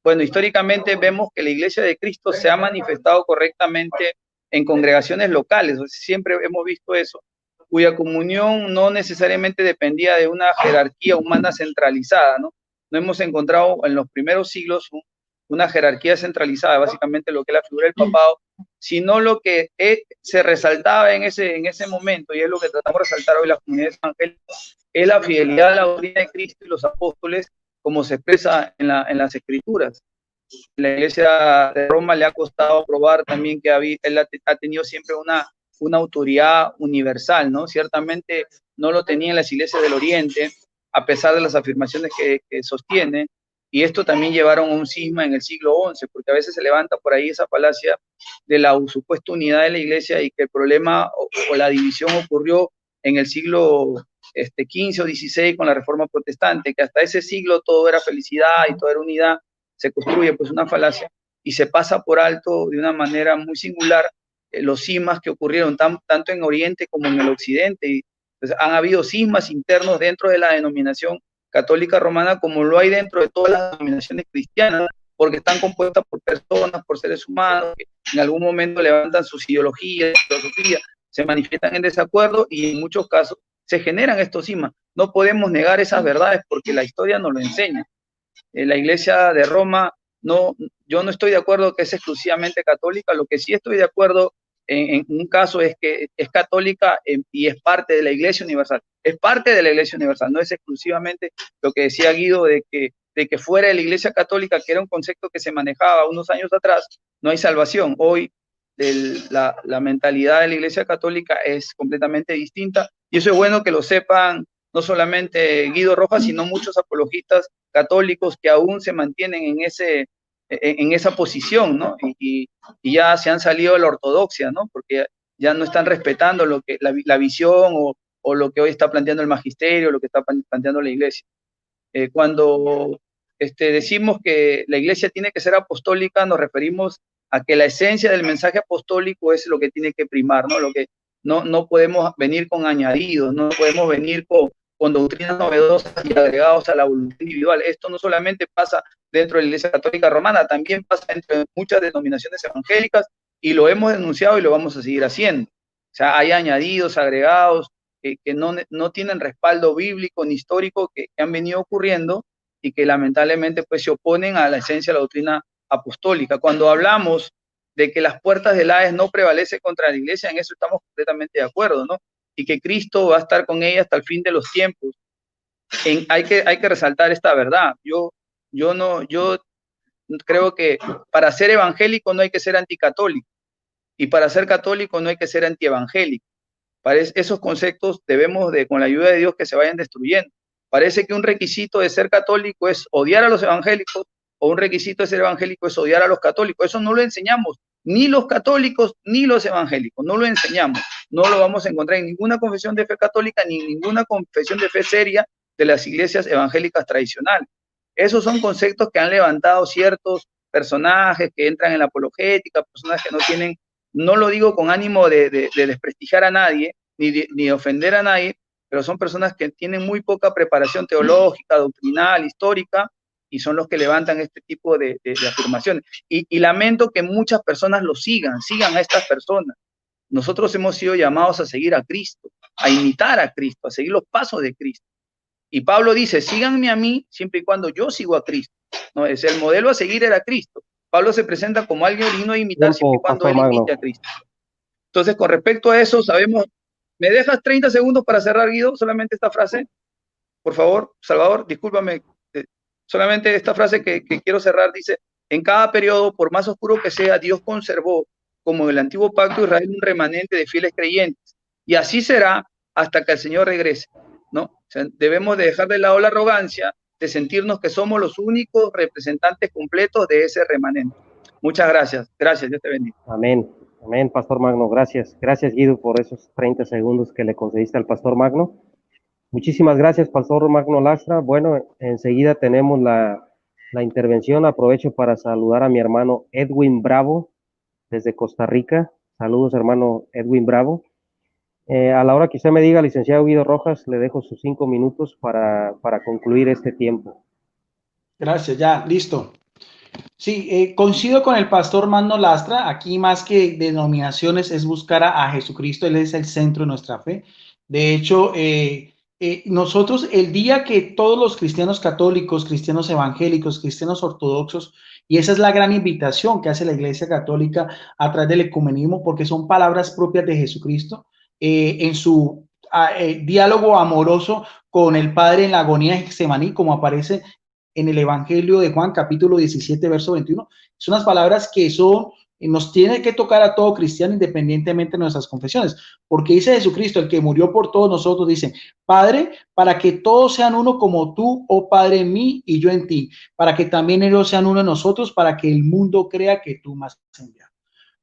bueno, históricamente vemos que la iglesia de Cristo se ha manifestado correctamente en congregaciones locales, siempre hemos visto eso, cuya comunión no necesariamente dependía de una jerarquía humana centralizada, ¿no? No hemos encontrado en los primeros siglos una jerarquía centralizada, básicamente lo que es la figura del papado, sino lo que se resaltaba en ese momento, y es lo que tratamos de resaltar hoy las comunidades evangélicas, es la fidelidad a la doctrina de Cristo y los apóstoles, como se expresa en las Escrituras. La Iglesia de Roma le ha costado probar también que él ha tenido siempre una autoridad universal, ¿no? Ciertamente no lo tenía en las iglesias del Oriente, a pesar de las afirmaciones que sostiene. Y esto también llevaron a un cisma en el siglo XI, porque a veces se levanta por ahí esa falacia de la supuesta unidad de la iglesia y que el problema o la división ocurrió en el siglo XV o XVI con la Reforma Protestante, que hasta ese siglo todo era felicidad y todo era unidad. Se construye pues una falacia y se pasa por alto de una manera muy singular los cismas que ocurrieron tanto en Oriente como en el Occidente. Y, pues, han habido cismas internos dentro de la denominación católica romana, como lo hay dentro de todas las denominaciones cristianas, porque están compuestas por personas, por seres humanos, que en algún momento levantan sus ideologías, filosofías, se manifiestan en desacuerdo y en muchos casos se generan estos cismas. No podemos negar esas verdades porque la historia nos lo enseña. La Iglesia de Roma, yo no estoy de acuerdo que es exclusivamente católica. Lo que sí estoy de acuerdo en un caso es que es católica y es parte de la Iglesia Universal. Es parte de la Iglesia Universal, no es exclusivamente lo que decía Guido de que fuera de la Iglesia Católica, que era un concepto que se manejaba unos años atrás, no hay salvación. Hoy la mentalidad de la Iglesia Católica es completamente distinta y eso es bueno que lo sepan no solamente Guido Rojas, sino muchos apologistas católicos que aún se mantienen en esa posición, ¿no? Y ya se han salido de la ortodoxia, ¿no? Porque ya no están respetando lo que la visión o lo que hoy está planteando el magisterio, lo que está planteando la iglesia. Cuando decimos que la iglesia tiene que ser apostólica, nos referimos a que la esencia del mensaje apostólico es lo que tiene que primar, ¿no? Lo que no podemos venir con añadidos, no podemos venir con doctrinas novedosas y agregados a la voluntad individual. Esto no solamente pasa dentro de la Iglesia Católica Romana, también pasa dentro de muchas denominaciones evangélicas y lo hemos denunciado y lo vamos a seguir haciendo. O sea, hay añadidos, agregados, que no tienen respaldo bíblico ni histórico que han venido ocurriendo y que lamentablemente pues se oponen a la esencia de la doctrina apostólica. Cuando hablamos de que las puertas del Hades no prevalecen contra la iglesia, en eso estamos completamente de acuerdo, ¿no? Y que Cristo va a estar con ella hasta el fin de los tiempos. Hay que resaltar esta verdad. Yo creo que para ser evangélico no hay que ser anticatólico y para ser católico no hay que ser antievangélico. Esos conceptos debemos con la ayuda de Dios que se vayan destruyendo. Parece que un requisito de ser católico es odiar a los evangélicos o un requisito de ser evangélico es odiar a los católicos. Eso no lo enseñamos ni los católicos ni los evangélicos, no lo enseñamos. No lo vamos a encontrar en ninguna confesión de fe católica ni en ninguna confesión de fe seria de las iglesias evangélicas tradicionales. Esos son conceptos que han levantado ciertos personajes que entran en la apologética, personas que no tienen, no lo digo con ánimo de desprestigiar a nadie, ni de ofender a nadie, pero son personas que tienen muy poca preparación teológica, doctrinal, histórica, y son los que levantan este tipo de afirmaciones. Y lamento que muchas personas lo sigan a estas personas. Nosotros hemos sido llamados a seguir a Cristo, a imitar a Cristo, a seguir los pasos de Cristo. Y Pablo dice, síganme a mí siempre y cuando yo sigo a Cristo. ¿No? Es el modelo a seguir era Cristo. Pablo se presenta como alguien digno de imitar siempre y cuando él imite a Cristo. Entonces, con respecto a eso, sabemos, ¿me dejas 30 segundos para cerrar, Guido? Solamente esta frase, por favor, Salvador, discúlpame, solamente esta frase que quiero cerrar, dice, en cada periodo, por más oscuro que sea, Dios conservó, como en el antiguo pacto de Israel, un remanente de fieles creyentes. Y así será hasta que el Señor regrese, ¿no? O sea, debemos de dejar de lado la arrogancia, de sentirnos que somos los únicos representantes completos de ese remanente. Muchas gracias. Gracias, Dios te bendiga. Amén. Amén, Pastor Magno. Gracias. Gracias, Guido, por esos 30 segundos que le concediste al Pastor Magno. Muchísimas gracias, Pastor Magno Lastra. Bueno, enseguida tenemos la intervención. Aprovecho para saludar a mi hermano Edwin Bravo, desde Costa Rica. Saludos, hermano Edwin Bravo. A la hora que usted me diga, licenciado Guido Rojas, le dejo sus 5 minutos para concluir este tiempo. Gracias, ya, listo. Sí, coincido con el pastor Magno Lastra. Aquí más que denominaciones es buscar a Jesucristo. Él es el centro de nuestra fe. De hecho, nosotros el día que todos los cristianos católicos, cristianos evangélicos, cristianos ortodoxos, y esa es la gran invitación que hace la Iglesia Católica a través del ecumenismo, porque son palabras propias de Jesucristo, en su diálogo amoroso con el Padre en la agonía de Getsemaní, como aparece en el Evangelio de Juan, capítulo 17, verso 21. Son unas palabras que son y nos tiene que tocar a todo cristiano independientemente de nuestras confesiones, porque dice Jesucristo, el que murió por todos nosotros, dice, Padre, para que todos sean uno como tú, oh Padre, en mí y yo en ti, para que también ellos sean uno en nosotros, para que el mundo crea que tú me has enviado.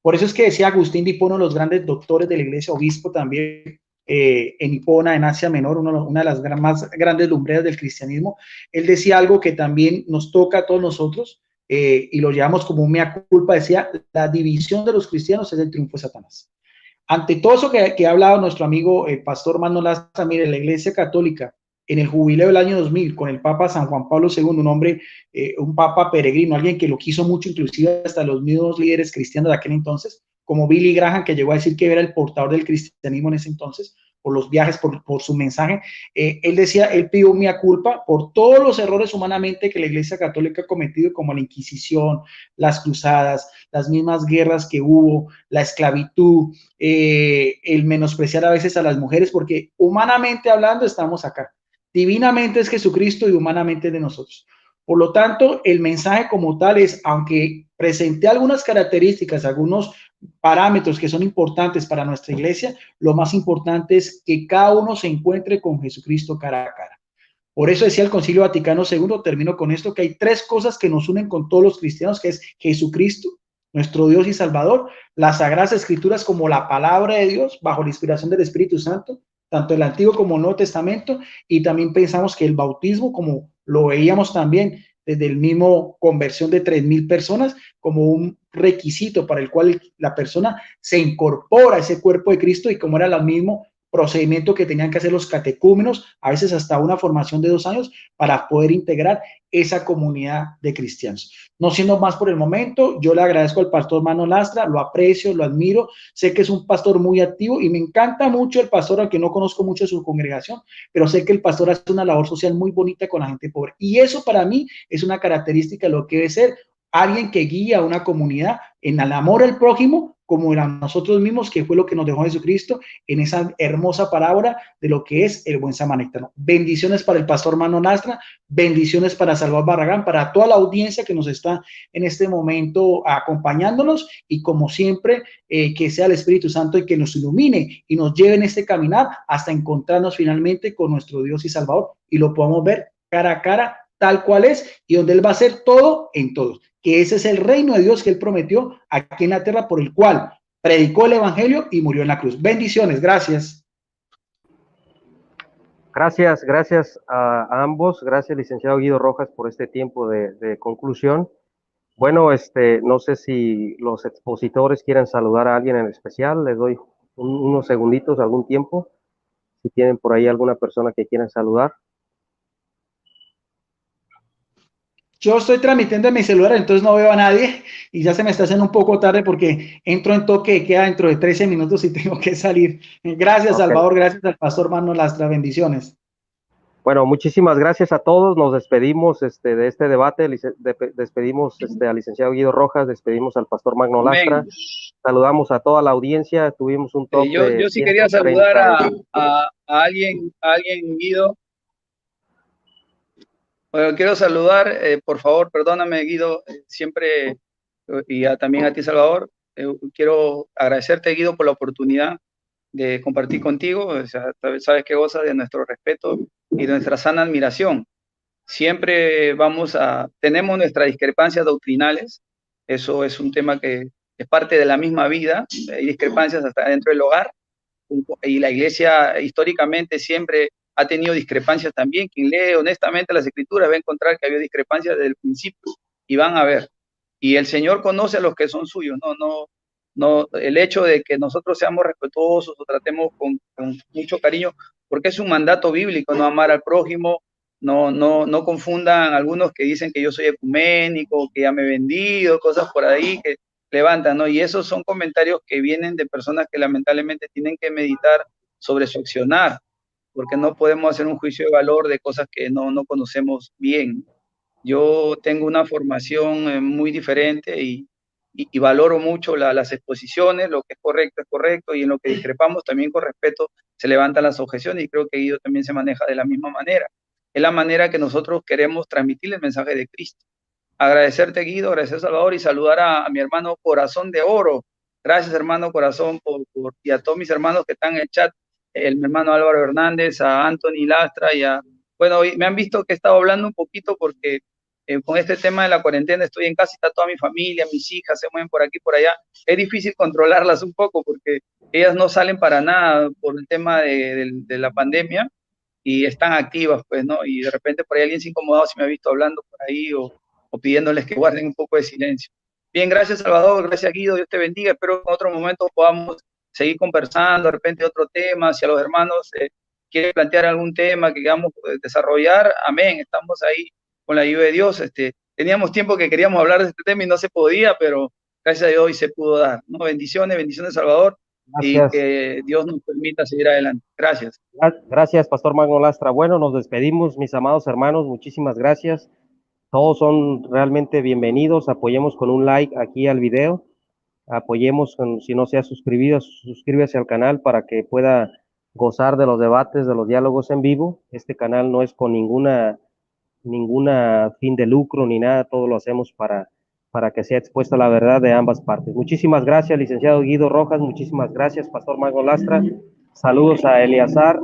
Por eso es que decía Agustín de Hipona, uno de los grandes doctores de la iglesia, obispo también, en Hipona, en Asia Menor, una de las más grandes lumbreras del cristianismo, él decía algo que también nos toca a todos nosotros, y lo llevamos como un mea culpa, decía, la división de los cristianos es el triunfo de Satanás. Ante todo eso que ha hablado nuestro amigo el pastor Manuel Lastra, mire, la Iglesia Católica en el jubileo del año 2000 con el Papa San Juan Pablo II, un hombre, un Papa peregrino, alguien que lo quiso mucho, inclusive hasta los mismos líderes cristianos de aquel entonces, como Billy Graham, que llegó a decir que era el portador del cristianismo en ese entonces, por los viajes, por su mensaje. Él decía, él pidió mea culpa por todos los errores humanamente que la Iglesia Católica ha cometido, como la Inquisición, las cruzadas, las mismas guerras que hubo, la esclavitud, el menospreciar a veces a las mujeres, porque humanamente hablando estamos acá. Divinamente es Jesucristo y humanamente es de nosotros. Por lo tanto, el mensaje como tal es, aunque presenté algunas características, algunos parámetros que son importantes para nuestra iglesia, lo más importante es que cada uno se encuentre con Jesucristo cara a cara. Por eso decía el Concilio Vaticano II, termino con esto, que hay tres cosas que nos unen con todos los cristianos, que es Jesucristo, nuestro Dios y Salvador, las Sagradas Escrituras como la palabra de Dios, bajo la inspiración del Espíritu Santo, tanto el Antiguo como el Nuevo Testamento, y también pensamos que el bautismo, como lo veíamos también desde el mismo conversión de 3,000 personas, como un requisito para el cual la persona se incorpora a ese cuerpo de Cristo, y como era el mismo procedimiento que tenían que hacer los catecúmenos, a veces hasta una formación de 2 años, para poder integrar esa comunidad de cristianos. No siendo más por el momento, yo le agradezco al pastor Manuel Lastra, lo aprecio, lo admiro, sé que es un pastor muy activo y me encanta mucho el pastor, aunque no conozco mucho de su congregación, pero sé que el pastor hace una labor social muy bonita con la gente pobre, y eso para mí es una característica de lo que debe ser alguien que guía a una comunidad en el amor al prójimo, como eran nosotros mismos, que fue lo que nos dejó Jesucristo en esa hermosa parábola de lo que es el buen samaritano. Bendiciones para el pastor Manuel Lastra, bendiciones para Salvador Barragán, para toda la audiencia que nos está en este momento acompañándonos, y como siempre, que sea el Espíritu Santo el que nos ilumine y nos lleve en este caminar hasta encontrarnos finalmente con nuestro Dios y Salvador, y lo podamos ver cara a cara, tal cual es, y donde Él va a ser todo en todos, que ese es el reino de Dios que Él prometió aquí en la tierra, por el cual predicó el evangelio y murió en la cruz. Bendiciones, gracias. Gracias a ambos, gracias licenciado Guido Rojas por este tiempo de conclusión. Bueno, no sé si los expositores quieren saludar a alguien en especial, les doy unos segunditos, algún tiempo, si tienen por ahí alguna persona que quieran saludar. Yo estoy transmitiendo en mi celular, entonces no veo a nadie, y ya se me está haciendo un poco tarde porque entro en toque de queda dentro de 13 minutos y tengo que salir. Gracias, okay. Salvador, gracias al pastor Manuel Lastra, bendiciones. Bueno, muchísimas gracias a todos, nos despedimos de este debate, despedimos al licenciado Guido Rojas, despedimos al pastor Manuel Lastra, saludamos a toda la audiencia, tuvimos un top de yo sí quería saludar a alguien, Guido. Bueno, quiero saludar, por favor, perdóname, Guido, siempre, y también a ti, Salvador. Quiero agradecerte, Guido, por la oportunidad de compartir contigo. O sea, sabes que goza de nuestro respeto y de nuestra sana admiración. Siempre tenemos nuestras discrepancias doctrinales. Eso es un tema que es parte de la misma vida. Hay discrepancias hasta dentro del hogar. Y la iglesia históricamente siempre ha tenido discrepancias también. Quien lee honestamente las escrituras va a encontrar que había discrepancias desde el principio, y van a ver. Y el Señor conoce a los que son suyos. No, el hecho de que nosotros seamos respetuosos o tratemos con mucho cariño, porque es un mandato bíblico, no amar al prójimo. No confundan algunos que dicen que yo soy ecuménico, que ya me he vendido, cosas por ahí que levantan, ¿no? Y esos son comentarios que vienen de personas que lamentablemente tienen que meditar sobre su accionar, porque no podemos hacer un juicio de valor de cosas que no conocemos bien. Yo tengo una formación muy diferente y valoro mucho las exposiciones. Lo que es correcto, y en lo que discrepamos también con respeto se levantan las objeciones, y creo que Guido también se maneja de la misma manera. Es la manera que nosotros queremos transmitir el mensaje de Cristo. agradecerte, Guido, agradecer, Salvador, y saludar a mi hermano Corazón de Oro. Gracias, hermano Corazón, y a todos mis hermanos que están en el chat, mi hermano Álvaro Hernández, a Anthony Lastra bueno, me han visto que he estado hablando un poquito porque con este tema de la cuarentena estoy en casa y está toda mi familia, mis hijas se mueven por aquí y por allá. Es difícil controlarlas un poco porque ellas no salen para nada por el tema de la pandemia y están activas, pues, ¿no? Y de repente por ahí alguien se ha incomodado si me ha visto hablando por ahí o pidiéndoles que guarden un poco de silencio. Bien, gracias, Salvador, gracias, Guido, Dios te bendiga. Espero que en otro momento podamos seguir conversando, de repente otro tema, si a los hermanos quieren plantear algún tema que queramos desarrollar, amén, estamos ahí con la ayuda de Dios. Teníamos tiempo que queríamos hablar de este tema y no se podía, pero gracias a Dios hoy se pudo dar, ¿no? Bendiciones, bendiciones, Salvador, y Gracias. que Dios nos permita seguir adelante. Gracias. Gracias, Pastor Magno Lastra. Bueno, nos despedimos, mis amados hermanos. Muchísimas gracias. Todos son realmente bienvenidos. Apoyemos con un like aquí al video. Apoyemos, si no se ha suscribido, suscríbase al canal para que pueda gozar de los debates, de los diálogos en vivo. Este canal no es con ninguna fin de lucro ni nada, todo lo hacemos para que sea expuesta la verdad de ambas partes. Muchísimas gracias, licenciado Guido Rojas, muchísimas gracias, Pastor Magno Lastra. Saludos a Eleazar,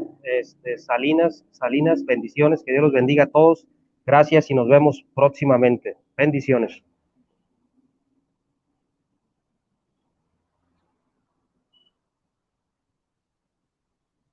Salinas, bendiciones, que Dios los bendiga a todos. Gracias y nos vemos próximamente. Bendiciones.